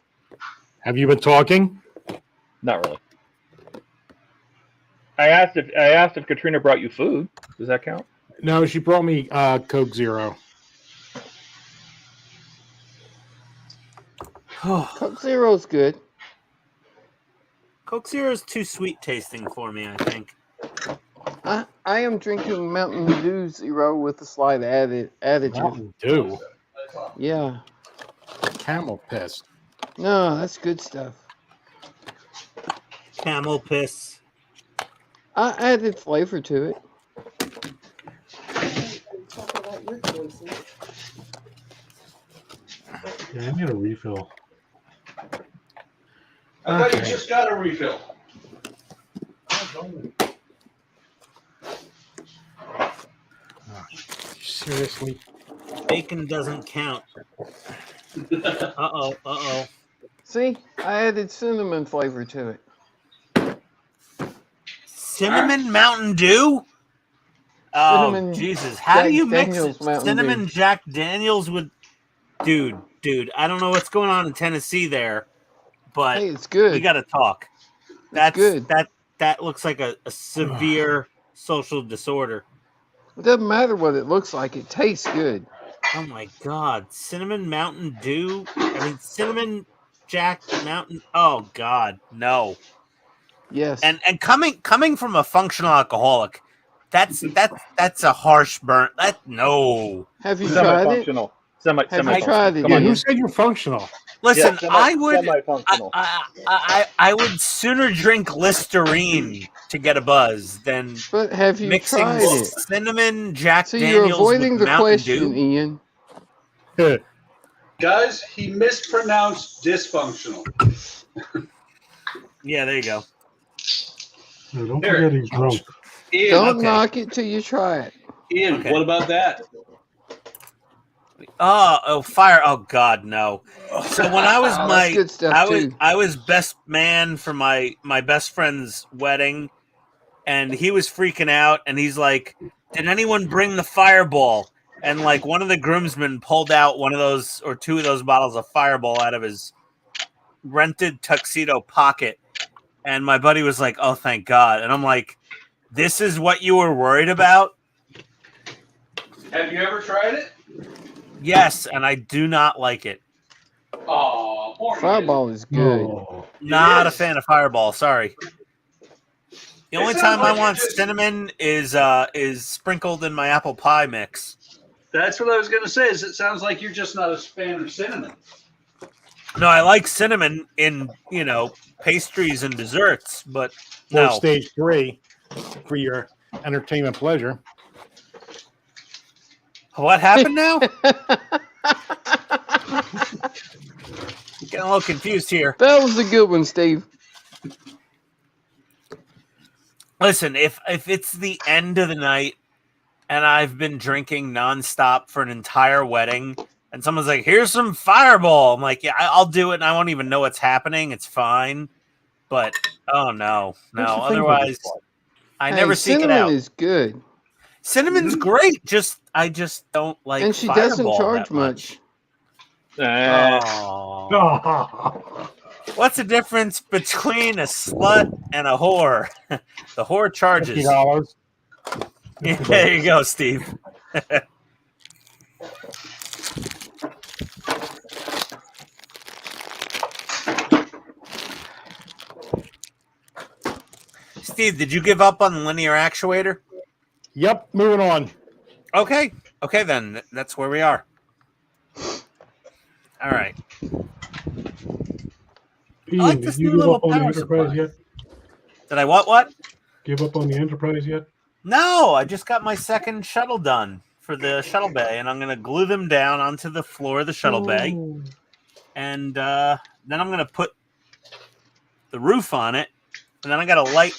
Have you been talking? Not really. I asked if Katrina brought you food. Does that count? No, she brought me Coke Zero. Coke Zero's good. Coke Zero is too sweet tasting for me, I think. I am drinking Mountain Dew Zero with a slight additive. Mountain Dew. Yeah. Camel piss. No, that's good stuff. Camel piss. I added flavor to it. Talk about your choices. Yeah, I need a refill. I thought you Okay. just got a refill. Seriously? Bacon doesn't count. Uh-oh. See, I added cinnamon flavor to it. Cinnamon Mountain Dew? Oh, Cinnamon Jesus. How do Jack you mix Daniel's Mountain cinnamon Dew. Jack Daniels with... Dude, I don't know what's going on in Tennessee there, but Hey, it's good. we got to talk. That's good. That looks like a severe social disorder. It doesn't matter what it looks like. It tastes good. Oh, my God. Cinnamon Mountain Dew? I mean, Cinnamon Jack Mountain... Oh, God. No. Yes. And coming from a functional alcoholic, that's a harsh burn. No. Have you tried it? Semi-functional. Have you tried it? Come on, Ian? who said you're functional? Listen, Yeah, I would semi-functional. I would sooner drink Listerine to get a buzz than But have you mixing tried it? cinnamon Jack So Daniels you're avoiding with the Mountain question, Dew. Ian. Guys, he mispronounced dysfunctional. Yeah, there you go. No, don't Here. forget he's drunk. Ian, Don't okay. knock it till you try it. Ian, Okay. what about that? Oh, fire! Oh God, no. So when I was That's good stuff too. I was best man for my best friend's wedding, and he was freaking out, and he's like, "Did anyone bring the fireball?" And like one of the groomsmen pulled out one of those or two of those bottles of Fireball out of his rented tuxedo pocket, and my buddy was like, "Oh, thank God!" And I'm like, "This is what you were worried about?" Have you ever tried it? Yes, and I do not like it. Oh, Fireball is good. Oh, Not a is. fan of Fireball. Sorry. The only sounds time like I you're want just- cinnamon is sprinkled in my apple pie mix. That's what I was going to say. Is it sounds like you're just not a fan of cinnamon. No, I like cinnamon in pastries and desserts, but Or no. stage 3 for your entertainment pleasure. What happened now? Getting a little confused here. That was a good one, Steve. Listen, if it's the end of the night and I've been drinking nonstop for an entire wedding, and someone's like, "Here's some Fireball," I'm like, "Yeah, I'll do it," and I won't even know what's happening. It's fine, but oh no. Here's the thing with Otherwise, this one. I Hey, never seek it cinnamon out. is good, Cinnamon's great. I just don't like. and she Fireball doesn't charge that much. Oh. What's the difference between a slut and a whore? The whore charges. $50. There you go, Steve. Steve, did you give up on the linear actuator? Yep, moving on. Okay. Okay, then. That's where we are. All right. Ian, like did this you new give little up on the power Enterprise supply. yet? Did I what? Give up on the Enterprise yet? No, I just got my second shuttle done for the shuttle bay, and I'm going to glue them down onto the floor of the shuttle bay. Oh. And then I'm going to put the roof on it, and then I got to light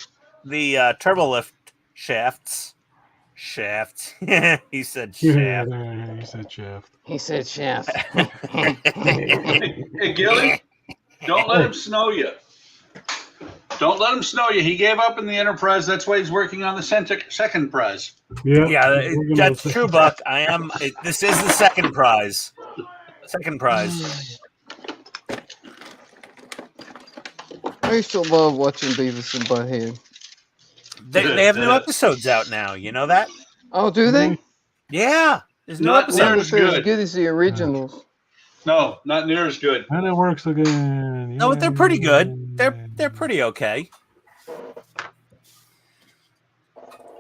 the turbo lift shafts. He said Yeah, shaft. he said shaft. He said shaft. Hey, Gilly, don't let him snow you. Don't let him snow you. He gave up in the Enterprise. That's why he's working on the second prize. Yeah, Yeah, we're gonna that's say- true, Buck. This is the second prize. Second prize. I used to love watching Beavis and Butthead. They have new episodes out now. You know that? Oh, do they? Yeah. There's new Not I near thought episodes. as it was as good. good as the originals. No, not near as good. And it works again. No, but they're pretty good. They're pretty okay.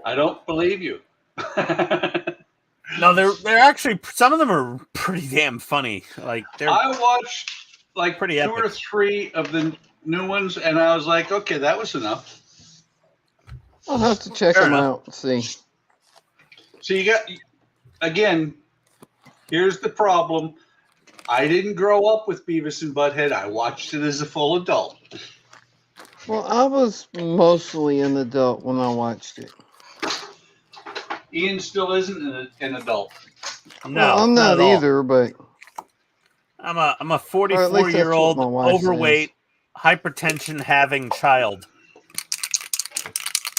I don't believe you. No, they're actually, some of them are pretty damn funny. Like they're I watched like pretty two epic. or three of the new ones, and I was like, okay, that was enough. I'll have to check Fair them enough. out and see. So you got, again, here's the problem. I didn't grow up with Beavis and Butthead. I watched it as a full adult. Well, I was mostly an adult when I watched it. Ian still isn't an adult. No, Well, I'm not at all. either, but I'm a Or at least 44-year-old that's what my wife overweight, hypertension having child.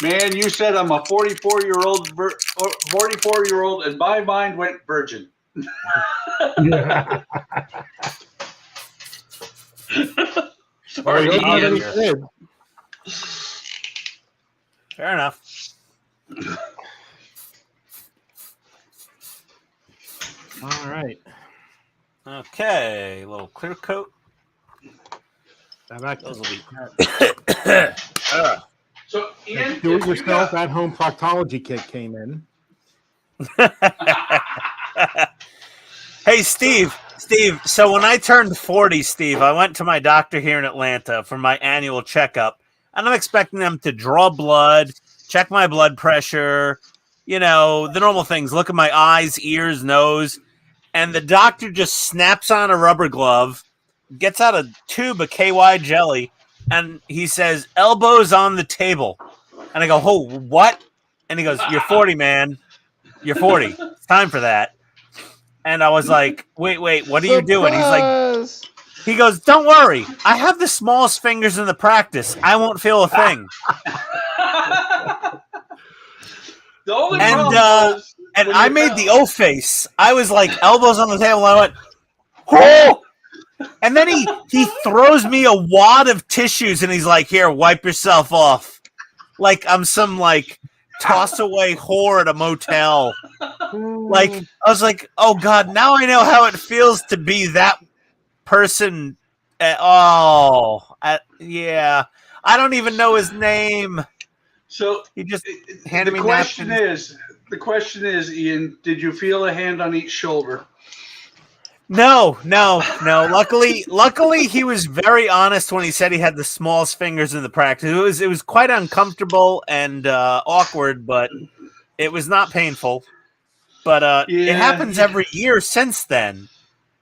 Man, you said I'm a 44-year-old, and my mind went virgin. Yeah. Sorry, Don't have Ian. any kids. Fair enough. All right. Okay, a little clear coat. Now that Those will be. So, Ian, do it if you yourself got- at home proctology kit came in. Hey, Steve. So when I turned 40, Steve, I went to my doctor here in Atlanta for my annual checkup, and I'm expecting them to draw blood, check my blood pressure, the normal things, look at my eyes, ears, nose, and the doctor just snaps on a rubber glove, gets out a tube of KY jelly, and he says, elbows on the table. And I go, oh, what? And he goes, you're 40, man. You're 40. It's time for that. And I was like, wait, what are you doing? He's like, Surprise! he goes, don't worry. I have the smallest fingers in the practice. I won't feel a thing. The only And, problem was And when I you made fell- the O face. I was like elbows on the table. And I went, oh! And then he throws me a wad of tissues and he's like, here, wipe yourself off. Like I'm some toss away whore at a motel. Like I was like, oh God, now I know how it feels to be that person. Yeah, I don't even know his name. So He just the handed me question napkins. is, Ian, did you feel a hand on each shoulder? No. Luckily, he was very honest when he said he had the smallest fingers in the practice. It was quite uncomfortable and awkward, but it was not painful. But it happens every year since then.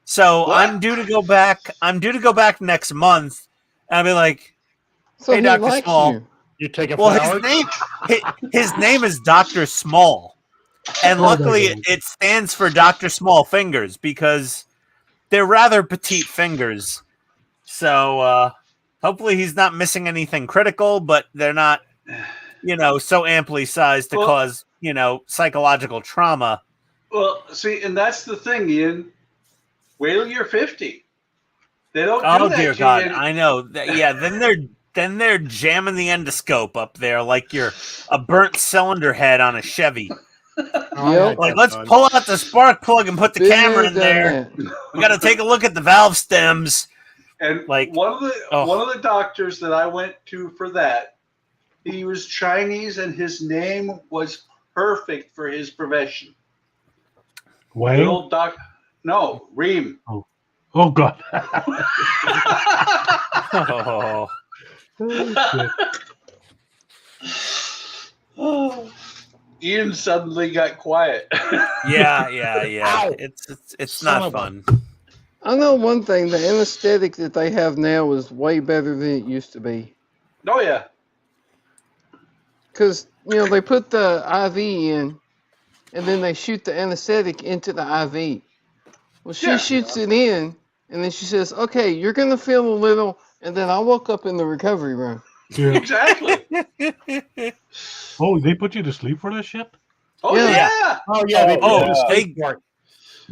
So What? I'm due to go back. I'm due to go back next month, and I'll be like, So Hey, he Dr. likes Small. you. You take a well, flower. his name is Dr. Small, and luckily it stands for Dr. Small Fingers because they're rather petite fingers. So hopefully he's not missing anything critical, but they're not, so amply sized to Well- cause, psychological trauma. Well, see, and that's the thing, Ian. Wait till you're 50. They don't do Oh that dear to God, you. I know. Yeah, then they're jamming the endoscope up there like you're a burnt cylinder head on a Chevy. Yep. Like, let's pull out the spark plug and put the Been camera in done there. that. We got to take a look at the valve stems. And Like, one of oh. the doctors that I went to for that, he was Chinese and his name was perfect for his profession. The Wayne? old doc, no, Reem. Oh, God. Oh, Oh, shit. Ian suddenly got quiet. yeah. Ow. It's Son not of a- fun. I know one thing: the anesthetic that they have now is way better than it used to be. Oh yeah. Because they put the IV in, and then they shoot the anesthetic into the IV. Well, she Yeah. shoots it in, and then she says, "Okay, you're gonna feel a little," and then I woke up in the recovery room. Yeah. Exactly. Oh, they put you to sleep for that shit? Oh Yeah. yeah. Oh yeah, they Oh, put they- the part.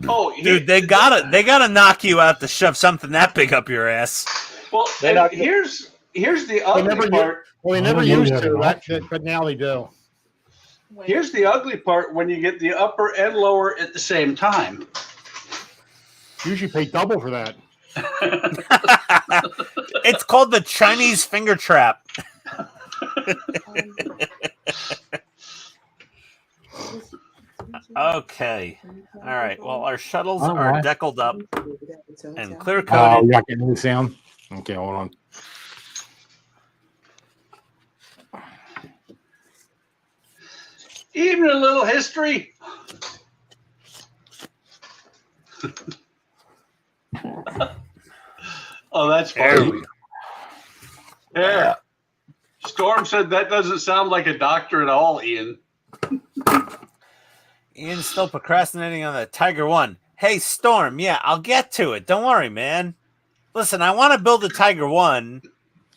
Oh, Dude, they gotta knock you out to shove something that big up your ass. Well, They and knocked- here's here's the They ugly never, part. well, they I never don't know used yet to, an option. but now they do. Here's the ugly part when you get the upper and lower at the same time. Usually pay double for that. It's called the Chinese finger trap. Okay. All right. Well, our shuttles All are right. deckled up and clear Oh, coated. you're not getting the sound? Okay, hold on. Even a little history. Oh, that's There funny. we go. Yeah. Storm said that doesn't sound like a doctor at all, Ian. Ian's still procrastinating on the Tiger 1. Hey, Storm, yeah, I'll get to it. Don't worry, man. Listen, I want to build a Tiger 1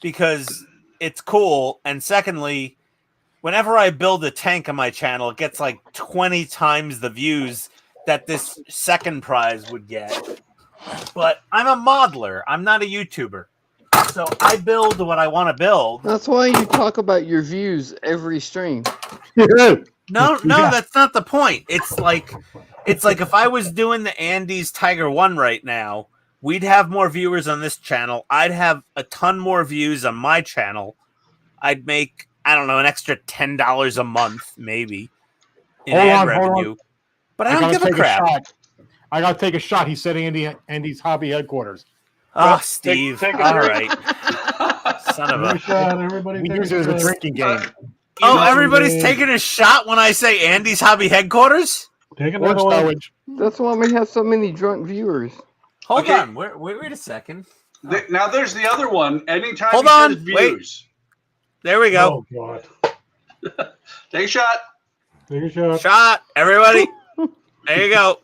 because it's cool. And secondly, whenever I build a tank on my channel, it gets like 20 times the views that this second prize would get. But I'm a modeler. I'm not a YouTuber. So I build what I want to build. That's why you talk about your views every stream. No, Yeah. that's not the point. It's like if I was doing the Andy's Tiger 1 right now, we'd have more viewers on this channel. I'd have a ton more views on my channel. I'd make, I don't know, an extra $10 a month, maybe, in Hold ad on, hold revenue. on. But I don't gotta give a take crap. shot. I gotta take a shot. He said Andy's hobby headquarters. Oh, Well, Steve. take a All drink. right. Son of Take a a... shot, everybody. We take use it as a shot. drinking game. Oh, know, everybody's taking a shot when I say Andy's Hobby Headquarters? Take Or another one. stowage. That's why we have so many drunk viewers. Hold Okay. on. Wait a second. Now there's the other one. Anytime Hold he on, says wait. views, There we go. Oh, God. take a shot. Take a shot. Shot, everybody. There you go.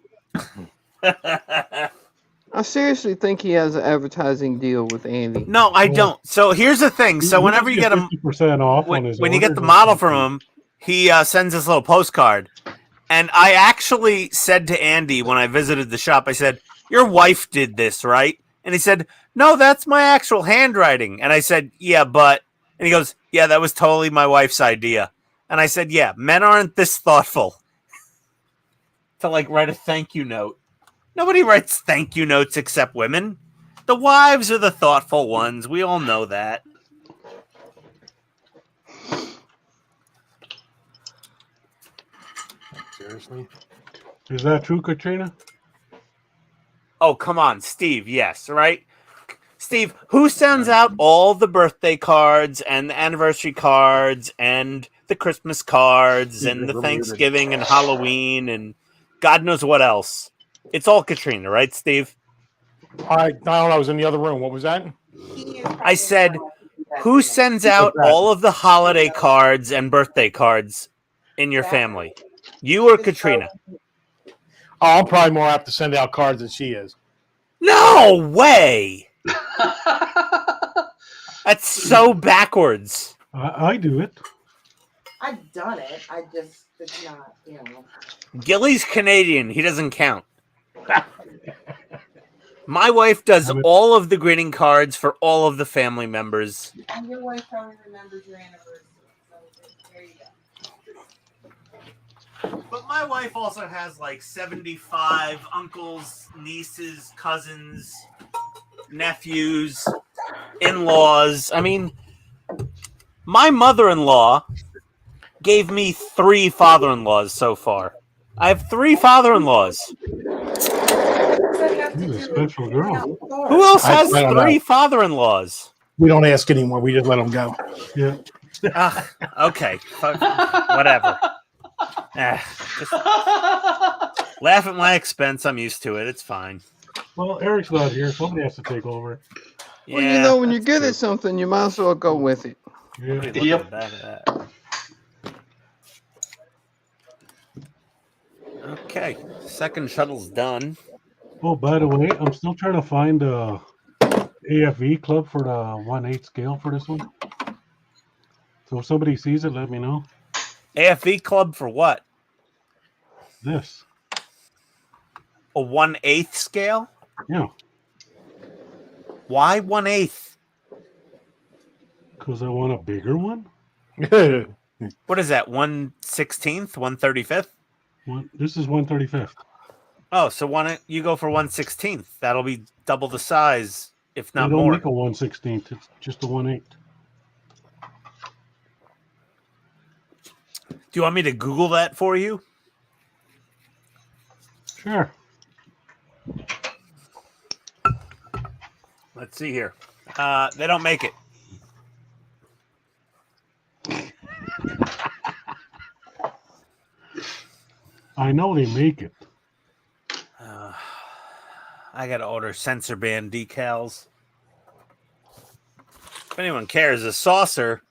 I seriously think he has an advertising deal with Andy. No, I don't. So here's the thing. So He whenever might you get him, 50% off on when his you get orders the or model something. from him, he sends this little postcard. And I actually said to Andy when I visited the shop, I said, "Your wife did this, right?" And he said, "No, that's my actual handwriting." And I said, "Yeah, but," and he goes, "Yeah, that was totally my wife's idea." And I said, "Yeah, men aren't this thoughtful to like write a thank you note. Nobody writes thank you notes except women. The wives are the thoughtful ones. We all know that." Seriously? Is that true, Katrina? Oh, come on, Steve. Yes, right? Steve, who sends out all the birthday cards and the anniversary cards and the Christmas cards and the Thanksgiving and Halloween and God knows what else? It's all Katrina, right, Steve? I don't know. I was in the other room. What was that? I said, who sends out all of the holiday cards and birthday cards in your family? You or Katrina? Oh, I'm probably more apt to send out cards than she is. No way! That's so backwards. I do it. I've done it. It's not, you know. Gilly's Canadian. He doesn't count. My wife does all of the greeting cards for all of the family members. And your wife probably remembers your anniversary. So there you go. But my wife also has like 75 uncles, nieces, cousins, nephews, in-laws. I mean, my mother-in-law gave me 3 father-in-laws so far. I have 3 father-in-laws. She's a special girl. Who else has I don't 3 know. father-in-laws? We don't ask anymore. We just let them go. Yeah. Okay, whatever. Just laugh at my expense. I'm used to it. It's fine. Well, Eric's not here. Somebody has to take over. Well, you know, when you're good at something, you might as well go with it. Yeah. Look at the back of that. Okay, second shuttle's done. Oh, by the way, I'm still trying to find the AFV club for the 1/8 scale for this one. So if somebody sees it, let me know. AFV club for what? This. A 1/8 scale? Yeah. Why 1/8? Because I want a bigger one. What is that? 1/16th, 1/35th? This is 1/35th. Oh, so why don't you go for 1/16th? That'll be double the size, if They not don't more. make a 1/16th. It's just a 1/8. Do you want me to Google that for you? Sure. Let's see here. They don't make it. I know they make it. I gotta order sensor band decals. If anyone cares, the saucer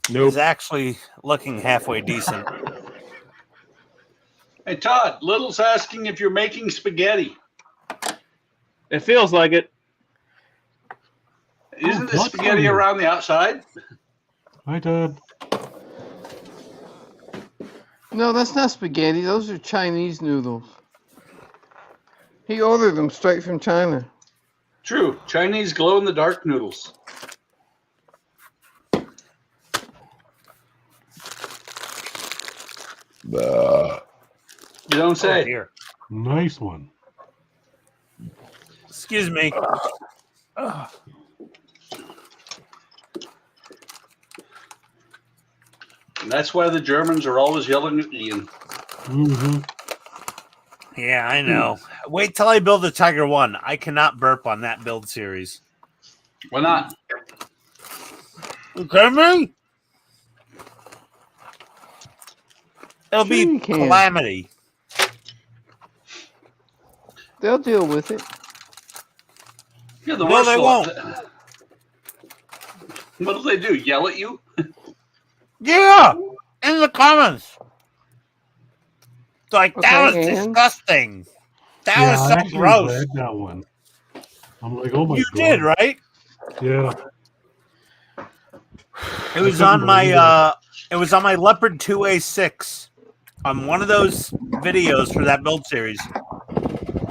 is actually looking halfway decent. Hey, Todd, Little's asking if you're making spaghetti. It feels like it. Isn't the what's spaghetti on around the outside? Hi, Dad. No, that's not spaghetti. Those are Chinese noodles. He ordered them straight from China. True. Chinese glow-in-the-dark noodles. You don't say. Oh, dear. Nice one. Excuse me. And that's why the Germans are always yelling at Ian. Mm-hmm. Yeah, I know. Wait till I build the Tiger 1. I cannot burp on that build series. Why not? You kidding me? It'll Sure be you can. calamity. They'll deal with it. Yeah, the No, worst they one. won't. What do they do? Yell at you? Yeah, in the comments. It's like, that was Okay, and? disgusting. That Yeah, I was so actually gross. read that one. I'm like, oh my You god. did, right? Yeah. It was couldn't on my believe it was on my Leopard 2A6 on one of those videos for that build series.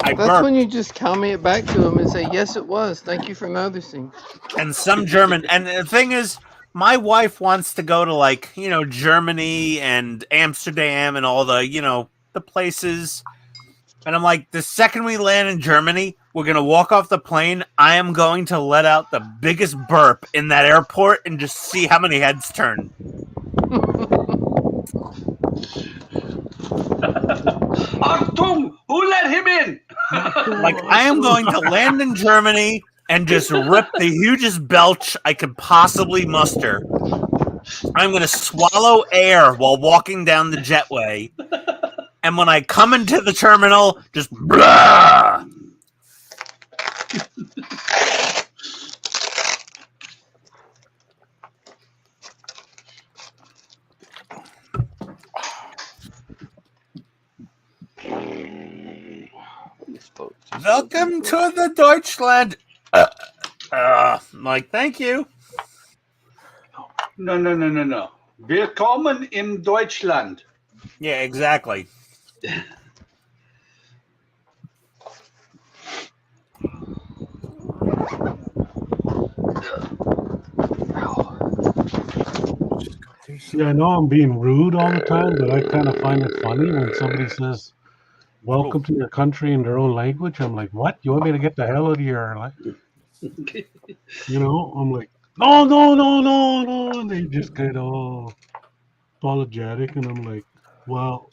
I That's burped, when you just comment back to them and say, yes, it was. Thank you for noticing. and some German. And the thing is, my wife wants to go to, like, you know, Germany and Amsterdam and all the, you know, the places. And I'm like, the second we land in Germany, we're going to walk off the plane. I am going to let out the biggest burp in that airport and just see how many heads turn. Achtung! Who let him in? Like, I am going to land in Germany and just rip the hugest belch I could possibly muster. I'm going to swallow air while walking down the jetway. And when I come into the terminal, just blah! Welcome to the Deutschland. Like, thank you. No. Willkommen in Deutschland. Yeah, exactly. Yeah, I know I'm being rude all the time, but I kind of find it funny when somebody says, welcome to your country in their own language. I'm like, what? You want me to get the hell out of your life? You know, I'm like, no. And they just get all apologetic. And I'm like, well,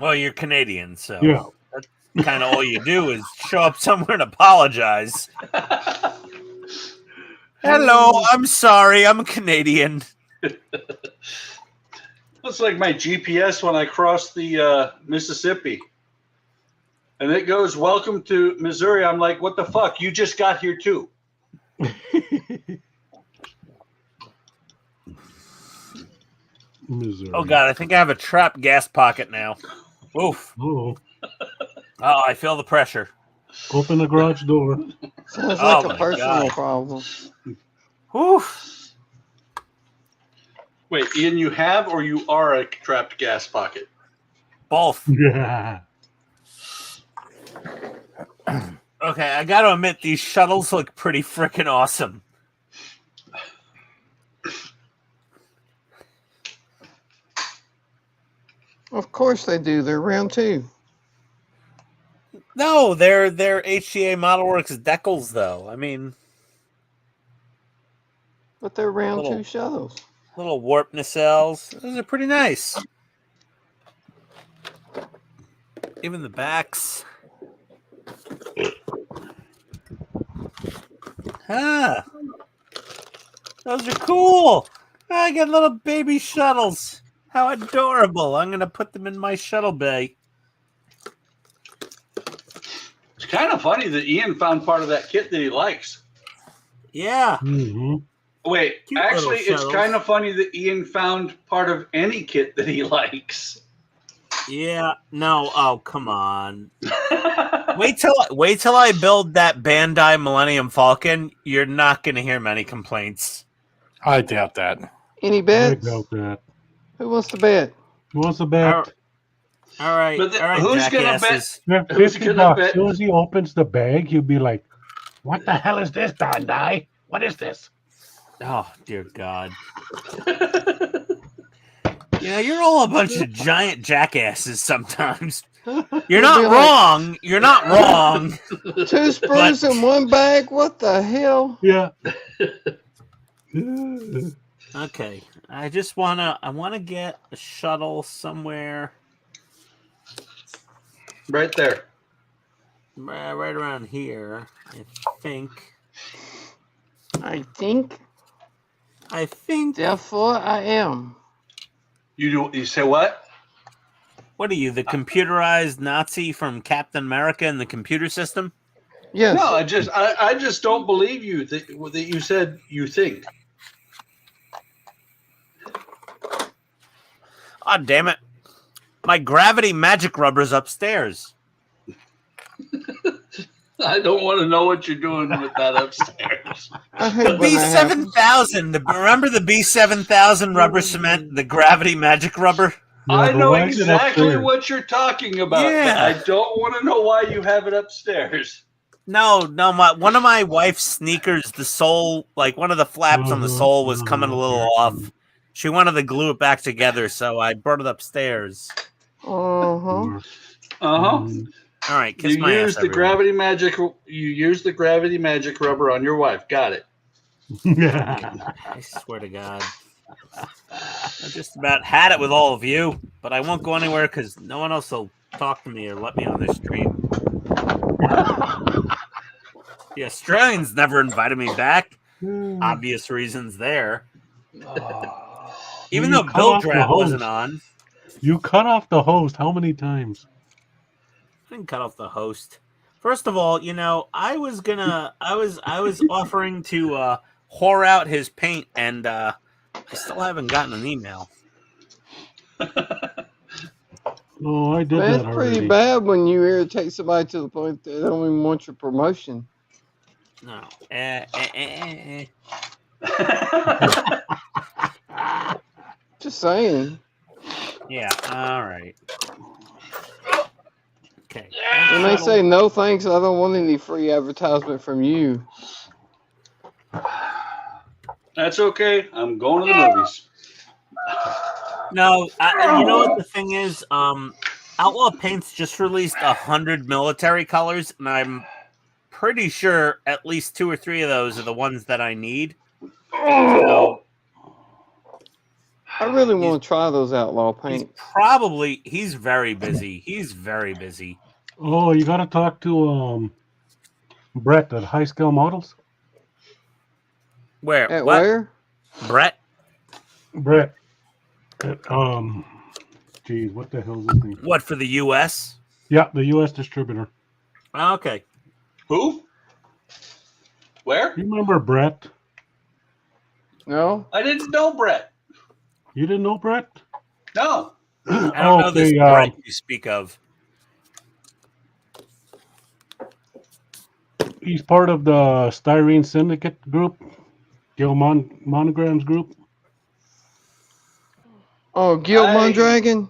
Well, you're Canadian, so yeah. that's kind of all you do is show up somewhere and apologize. Hello, I'm sorry, I'm a Canadian. It's like my GPS when I cross the Mississippi. And it goes, welcome to Missouri. I'm like, what the fuck? You just got here too. Missouri. Oh, God, I think I have a trapped gas pocket now. Oof. Oh, Oh, I feel the pressure. open the garage door. Sounds Oh like my a personal God. problem. Oof. Wait, Ian, you have or you are a trapped gas pocket? Both. Yeah. Okay, I got to admit, these shuttles look pretty freaking awesome. Of course they do. They're round 2. No, they're HTA ModelWorks decals, though. I mean, But they're round Little- 2 shuttles. little warp nacelles. Those are pretty nice. Even the backs. Ah, those are cool. I got little baby shuttles. How adorable. I'm going to put them in my shuttle bay. It's kind of funny that Ian found part of that kit that he likes. Yeah. Mm-hmm. Wait, Cute actually, little it's shuttles. kind of funny that Ian found part of any kit that he likes. Yeah. No. Oh, come on. Wait till I build that Bandai Millennium Falcon. You're not going to hear many complaints. I doubt that. Any I bets? doubt that. Who wants to bet? Who wants to bet? All right. But all right, who's gonna bet? jackasses. You have Who's 50 gonna bucks. bet? As soon as he opens the bag, he'll be like, "What the hell is this, Bandai? What is this?" Oh, dear God. Yeah, you're all a bunch of giant jackasses sometimes. You're not You'll be like- wrong. You're not wrong. 2 sprues in 1 bag? What the hell? Yeah. Okay. I wanna get a shuttle somewhere Right there. right around here. I think. I think. Therefore, I am. You say what? What are you, the computerized Nazi from Captain America in the computer system? Yes. No, I just don't believe you that you said you think. Oh, damn it. My gravity magic rubber's upstairs. I don't want to know what you're doing with that upstairs. I The hate when that happens. B7000. Remember the B7000 rubber cement, the gravity magic rubber? I but know why is it exactly upstairs? what you're talking about. But Yeah. I don't want to know why you have it upstairs. No, one of my wife's sneakers, the sole, like one of the flaps on the sole was coming a little off. She wanted to glue it back together, so I brought it upstairs. Uh-huh. Uh-huh. All right, kiss You my use ass, the everyone. gravity magic rubber on your wife. Got it. I swear to God. I just about had it with all of you, but I won't go anywhere because no one else will talk to me or let me on their stream. The Australians never invited me back. Obvious reasons there. Even You though cut Bill off the Drab wasn't host. on. You cut off the host how many times? I didn't cut off the host. First of all, I was offering to whore out his paint, and I still haven't gotten an email. Oh, I did Man, that it's pretty already. bad when you irritate somebody to the point that they don't even want your promotion. No. Just saying. Yeah. All right. Okay. When they say no thanks, I don't want any free advertisement from you. That's okay. I'm going to the movies. No, you know what the thing is? Outlaw Paints just released 100 military colors, and I'm pretty sure at least 2 or 3 of those are the ones that I need. So I really want to try those outlaw paints. he's very busy. He's very busy. Oh, you gotta talk to Brett at High Scale Models. Where? At What? where? Brett? Brett. At, geez, what the hell is his name? What, for the U.S.? Yeah, the U.S. distributor. Okay. Who? Where? You remember Brett? No? I didn't know Brett. You didn't know Brett? No. I don't know this Okay, Brett you speak of. He's part of the Styrene Syndicate group, Gil Monograms group. Oh, Gil I- Mondragon?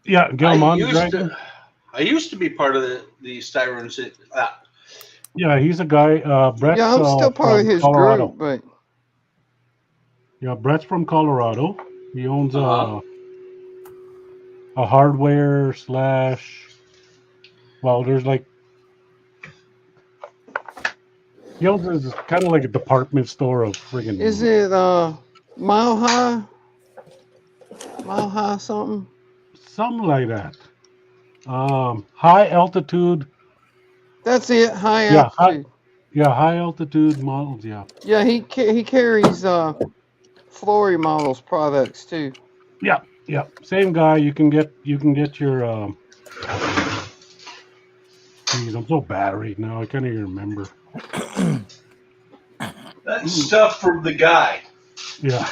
Yeah, Gil I used Mondragon. I used to be part of the Styrene City. Yeah, he's a guy. Brett's Yeah, I'm still part of from his Colorado. group, but Yeah, Brett's from Colorado. He owns Uh-huh. a hardware slash. Well, there's like. Gills is kind of like a department store of friggin'. Is it Mile High? Mile High something? Something like that. High altitude. That's it. High Yeah, altitude. high altitude models. Yeah. Yeah, he carries Flory Models products too. Yeah. Same guy. You can get your. Geez, I'm so bad right now. I can't even remember. That's stuff from the guy. Yeah.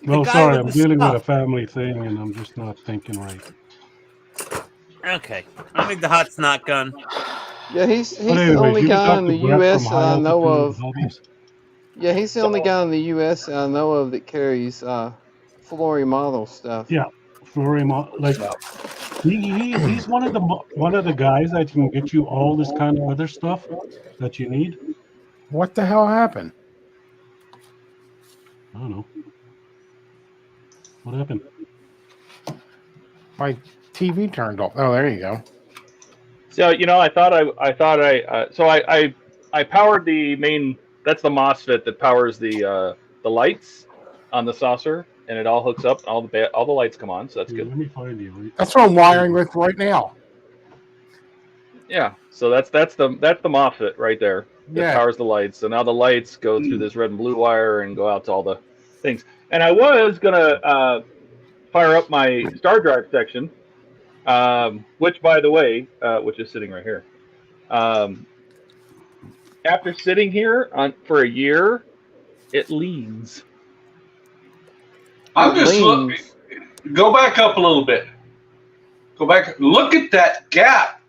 Well, guy sorry, with I'm the dealing with stuff. a family thing, and I'm just not thinking right. Okay, I'll make the hot snot gun. Yeah, he's But the anyways, only you can guy talk in to the Brett U.S. from that High I know of. Altitude Hobbies. Yeah, he's the only guy in the U.S. that I know of that carries Flory Model stuff. Yeah, for him, like he's one of the guys that can get you all this kind of other stuff that you need. What the hell happened? I don't know. What happened? My TV turned off. Oh, there you go. So I powered the main. That's the MOSFET that powers the lights on the saucer, and it all hooks up. All the lights come on, so that's Here, good. let me find you. That's what I'm wiring with right now. Yeah, so that's the MOSFET right there that Yeah. powers the lights. So now the lights go through this red and blue wire and go out to all the things. And I was gonna fire up my star drive section, which, by the way, which is sitting right here. After sitting here for a year, it leans. I'm just looking. Go back up a little bit. Go back. Look at that gap.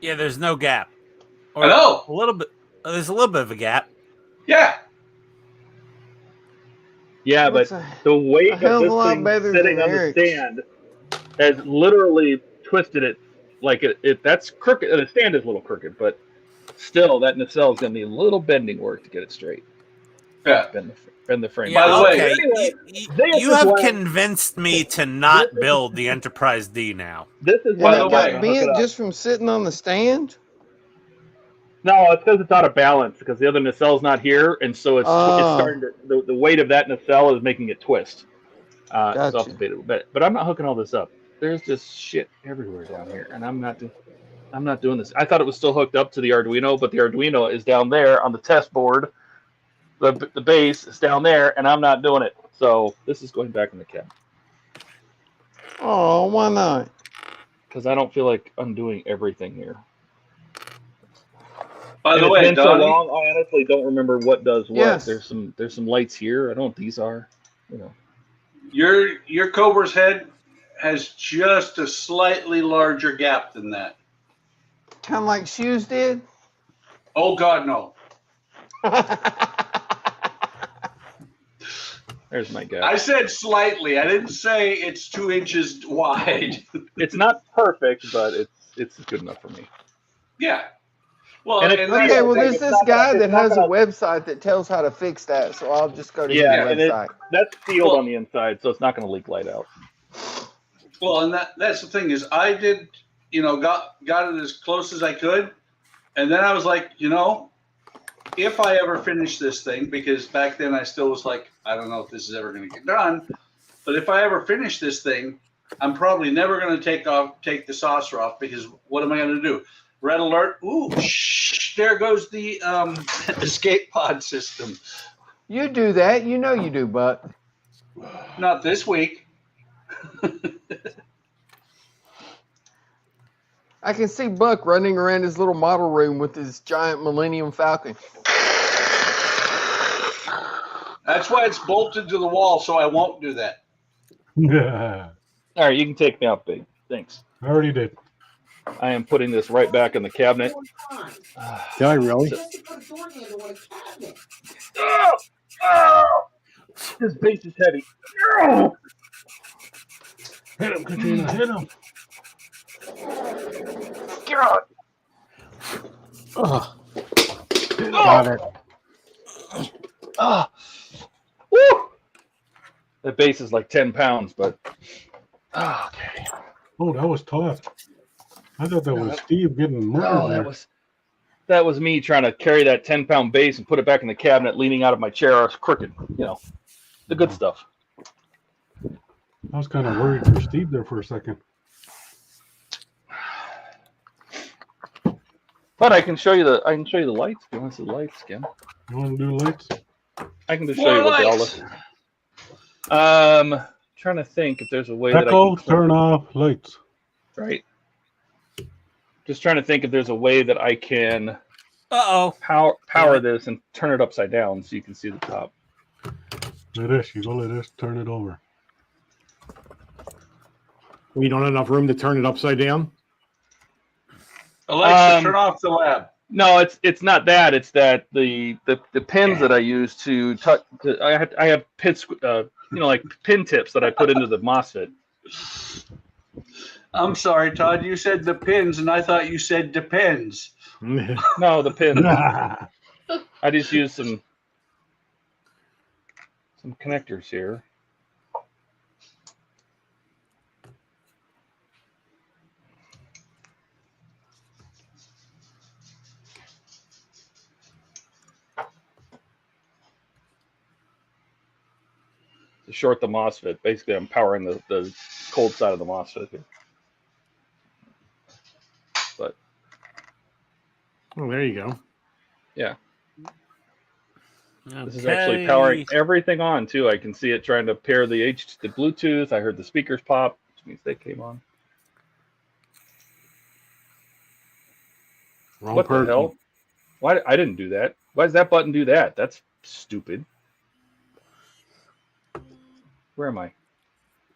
Yeah, there's no gap. I know. A little bit. There's a little bit of a gap. Yeah. Yeah, Looks but a the weight hell of of a this lot thing better sitting than on the Eric's. stand has literally twisted it. Like it that's crooked. The stand is a little crooked, but still, that nacelle is going to need a little bending work to get it straight. Yeah. Bend the frame. By the way, okay. anyway, You have convinced me to not build the Enterprise D now. This is And By why the it I'm way- got gonna hook it bent up. just from sitting on the stand? No, it's because it's out of balance because the other nacelle's not here, and so it's Oh. starting to the weight of that nacelle is making it twist. Gotcha. So I'll have to bait it, but I'm not hooking all this up. There's just shit everywhere down here, and I'm not doing this. I thought it was still hooked up to the Arduino, but the Arduino is down there on the test board. The base is down there, and I'm not doing it. So this is going back in the cabinet Oh, why not? because I don't feel like undoing everything here. By And the it's way, been so Donnie, long, I honestly don't remember what does what. Yes. There's some lights here. I don't know what these are. your Cobra's head has just a slightly larger gap than that. Kind of like Shoes did? Oh God, no. There's my guy. I said slightly. I didn't say it's 2 inches wide. It's not perfect, but it's good enough for me. Yeah. Well, And and, it- that's Okay, the well, thing. there's it's this not gonna- guy it's that not has a gonna- website that tells how to fix that, so I'll just go to Yeah, his and website. that's sealed Well- on the inside, so it's not going to leak light out. Well, and that's the thing is I did, got it as close as I could. And then I was like, if I ever finish this thing, because back then I still was like, I don't know if this is ever going to get done, but if I ever finish this thing, I'm probably never going to take the saucer off because what am I going to do? Red alert. Ooh, there goes the escape pod system. You do that. You know you do, Buck. Not this week. I can see Buck running around his little model room with his giant Millennium Falcon. That's why it's bolted to the wall, so I won't do that. I All right, you can take me out, big. Thanks. already did. I am putting this right back in the cabinet. Did I really? This base is heavy. Hit him, Katrina. Hit him. Ugh. Got it. The base is like 10 pounds, but okay. Oh, that was tough. I thought that was Steve getting murdered No, there. that was me trying to carry that 10-pound base and put it back in the cabinet, leaning out of my chair. I was crooked, you know, the good stuff. I was kind of worried for Steve there for a second. But I can show you the lights. If you want to see the lights, Kim? You want to do lights? I can just show you what they all look. Trying to think if there's a way that I Echo, can turn off lights. Right. Just trying to think if there's a way that I can power this and turn it upside down so you can see the top. Like this, you go like this, turn it over. We don't have enough room to turn it upside down. Alexa, turn off the lab. No, it's not that. It's that the pins that I use to touch. I have pins, like pin tips that I put into the MOSFET. I'm sorry, Todd. You said the pins, and I thought you said depends. No, the pins. I just use some connectors here. To short the MOSFET. Basically, I'm powering the cold side of the MOSFET here. But there you go. Yeah. Okay. This is actually powering everything on too. I can see it trying to pair the Bluetooth. I heard the speakers pop, which means they came on. Wrong person. The hell? Why I didn't do that? Why does that button do that? That's stupid. Where am I?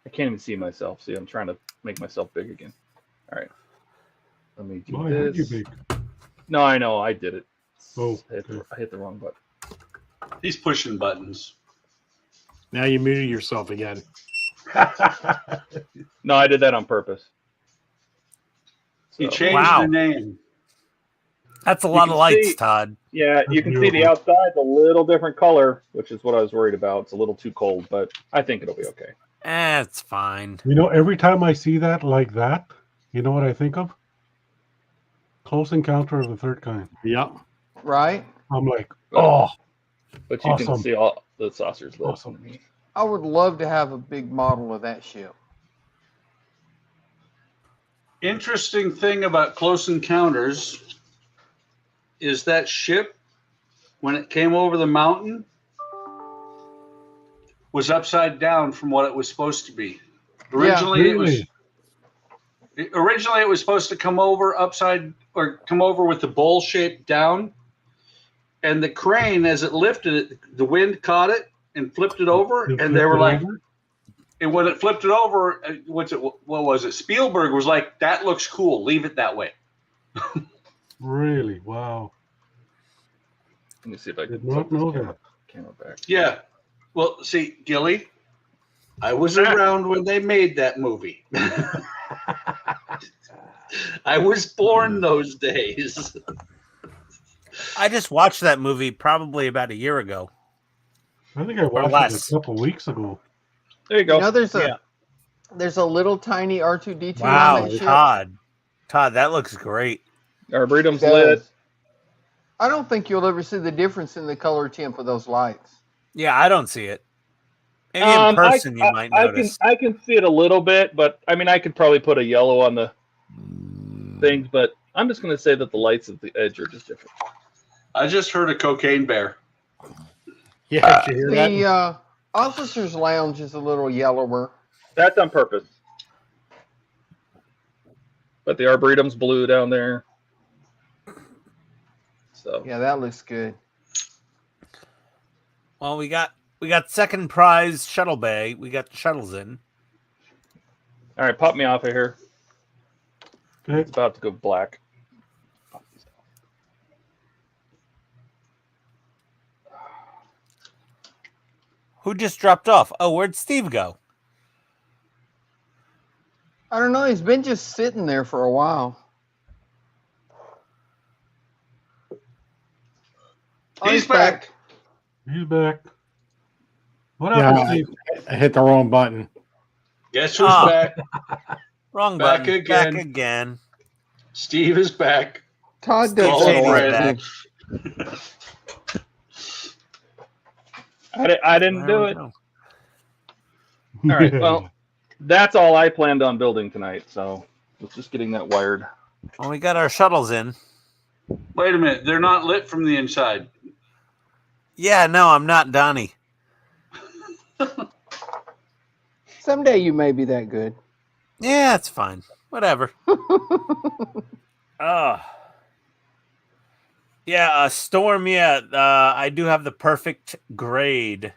I can't even see myself. See, I'm trying to make myself big again. All right. Let me do this. You big. No, I know. I did it. Oh, I hit the wrong button. He's pushing buttons. Now you muted yourself again. No, I did that on purpose. He changed the name. That's a lot of lights, Todd. Yeah, you can see the outside's a little different color, which is what I was worried about. It's a little too cold, but I think it'll be okay. It's fine. You know, every time I see that like that, you know what I think of? Close Encounter of the Third Kind. Yep. Right? I'm like, oh. But you can see all the saucers. Awesome. I would love to have a big model of that ship. Interesting thing about Close Encounters is that ship, when it came over the mountain, was upside down from what it was supposed to be. Originally, it was supposed to come over come over with the bowl shape down, and the crane, as it lifted it, the wind caught it and flipped it over, and they were like, and when it flipped it over, what was it? Spielberg was like, "That looks cool. Leave it that way." Really? Wow. Let me see if I can Did not know that. Camera back. Yeah. Well, see, Gilly, I was around when they made that movie. I was born those days. I just watched that movie probably about a year ago. I think I watched it a couple weeks ago. There you go. You know, there's a little tiny R2-D2 Wow, on that ship. Todd, that looks great. Arboretum's lit. I don't think you'll ever see the difference in the color tint for those lights. Yeah, I don't see it. Maybe in person you might notice. I can see it a little bit, but I mean, I could probably put a yellow on the things, but I'm just going to say that the lights at the edge are just different. I just heard a cocaine bear. Yeah, did you hear that? The officer's lounge is a little yellower. That's on purpose. But the Arboretum's blue down there. So yeah, that looks good. Well, we got second prize shuttle bay. We got the shuttles in. all right, pop me off of here. Okay. It's about to go black. Who just dropped off? Oh, where'd Steve go? I don't know. He's been just sitting there for a while. He's back. He's back. What happened, Steve? I hit the wrong button. Guess who's Ah. back? Wrong Back button. again. Back again. Steve is back. Todd Call does that him a lot Brad. too. I didn't do it. All right. Well, that's all I planned on building tonight. So it's just getting that wired. Well, we got our shuttles in. Wait a minute. They're not lit from the inside. Yeah, no, I'm not Donnie. Someday you may be that good. Yeah, it's fine. Whatever. Yeah, Storm, yeah. I do have the perfect grade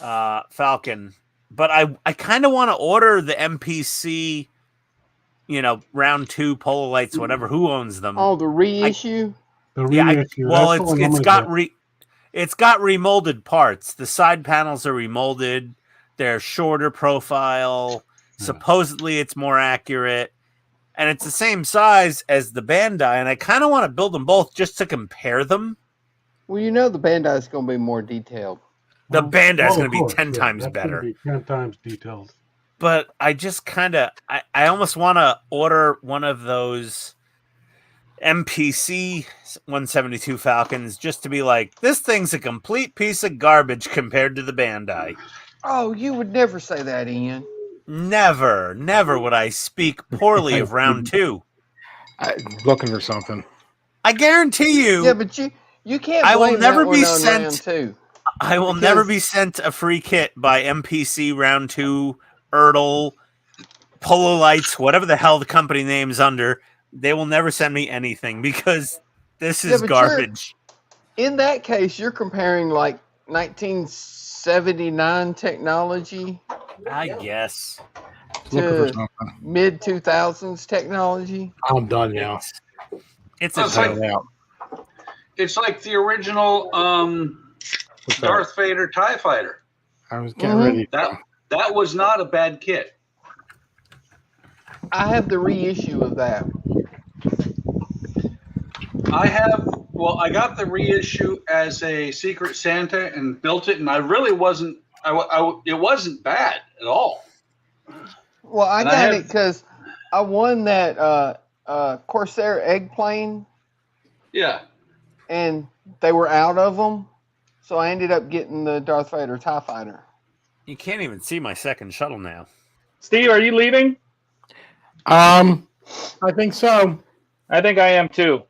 Falcon. But I kind of want to order the MPC, round 2 polo lights, whatever. Who owns them? Oh, the reissue? The Yeah, reissue. well, That's the one I'm it's gonna got remolded parts. The side panels are remolded. They're shorter profile. Supposedly it's more accurate. And it's the same size as the Bandai, and I kind of want to build them both just to compare them. Well, the Bandai is going to be more detailed. The Bandai is of going to be course, 10 times that's gonna better. be 10 times detailed. But I just kind of, I almost want to order one of those MPC 172 Falcons just to be like, this thing's a complete piece of garbage compared to the Bandai. Oh, you would never say that, Ian. Never would I speak poorly of round 2. I'm looking for something. I guarantee you. Yeah, but you can't I will blame never that be one on sent- round 2. I will never be sent a free kit by MPC round 2, Ertl, Polo Lights, whatever the hell the company name's under. They will never send me anything because this is but garbage. In that case, you're comparing like 1979 technology I guess. Looking for to something. mid 2000s technology. I'm done now. It's Oh, a it's like- Cut it out. It's like the original What's that? Darth Vader TIE Fighter. I was getting ready. That was not a bad kit. I have the reissue of that. I got the reissue as a Secret Santa and built it, and I really wasn't. It wasn't bad at all. Well, I And I got have- it because I won that Corsair egg plane, Yeah. and they were out of them, so I ended up getting the Darth Vader TIE Fighter. You can't even see my second shuttle now. Steve, are you leaving? I think so. I think I am too.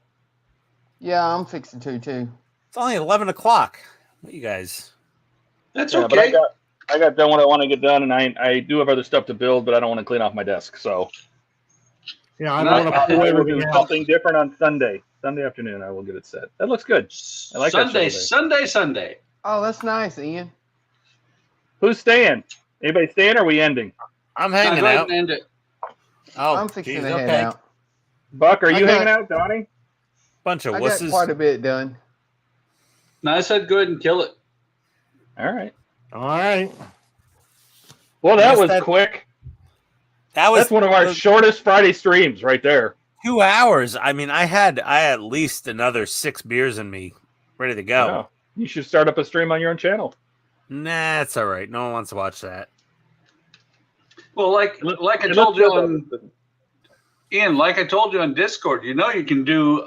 Yeah, I'm fixing to too. It's only 11 o'clock. What you guys? That's Yeah, but okay. I got done what I want to get done, and I do have other stuff to build, but I don't want to clean off my desk. So Yeah, I don't want to I pull will everything do out. something different on Sunday. Sunday afternoon, I will get it set. That looks good. I like that Sunday. Oh, that's nice, Ian. Who's staying? Anybody staying, or are we ending? I'm Go hanging ahead out. and end it. Oh, I'm fixing geez, to head okay. out. Buck, are I you got- hanging out, Donnie? Bunch of I got wusses. quite a bit done. No, I said go ahead and kill it. All right. All right. Well, that Yes, was that- quick. That was That's one of our shortest Friday streams right there. 2 hours. I mean, I had at least another 6 beers in me, ready to go. Yeah. You should start up a stream on your own channel. Nah, it's all right. No one wants to watch that. Well, like I told you on Ian, like I told you on Discord, you can do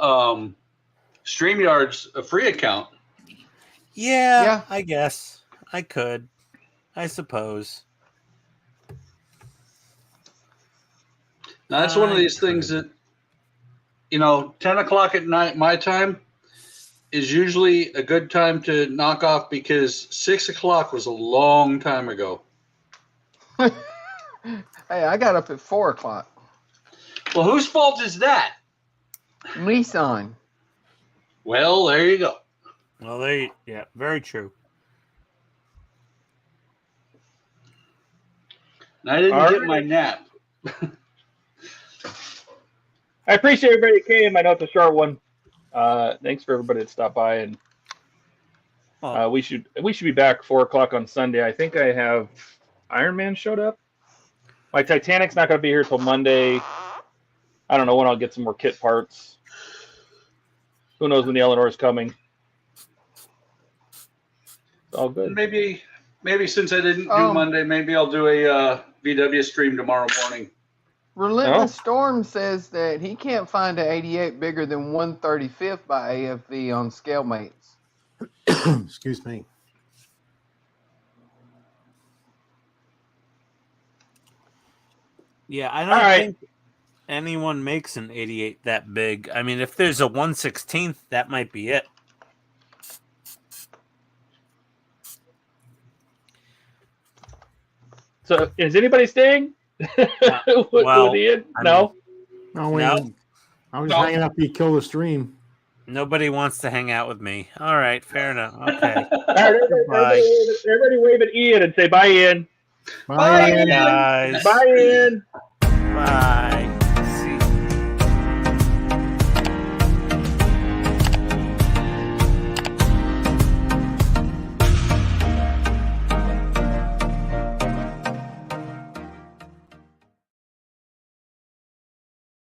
StreamYard's a free account. Yeah, I guess I could. I suppose. Now that's one of these things that 10 o'clock at night my time is usually a good time to knock off because 6 o'clock was a long time ago. Hey, I got up at 4 o'clock. Well, whose fault is that? Nissan. Well, there you go. Well, yeah, very true. And I didn't All get right. my nap. I appreciate everybody that came. I know it's a short one. Thanks for everybody that stopped by, and we should be back 4 o'clock on Sunday. I think I have Iron Man showed up. My Titanic's not going to be here till Monday. I don't know when I'll get some more kit parts. Who knows when the Eleanor's coming? It's all good. Maybe maybe since I didn't do Oh. Monday, maybe I'll do a VW stream tomorrow morning. Relentless Storm says that he can't find an 88 bigger than 1/35 by AFV on ScaleMates. Excuse me. Yeah, I All don't right. think anyone makes an 88 that big. I mean, if there's a 1/16, that might be it. So, is anybody staying? Well, with Ian? I No. No, wait. No. I was No. hanging up. You kill the stream. Nobody wants to hang out with me. All right, fair enough. Okay. All right, everybody wave at Ian and say bye, Ian. Bye, Ian. Guys. Bye, Ian. Bye.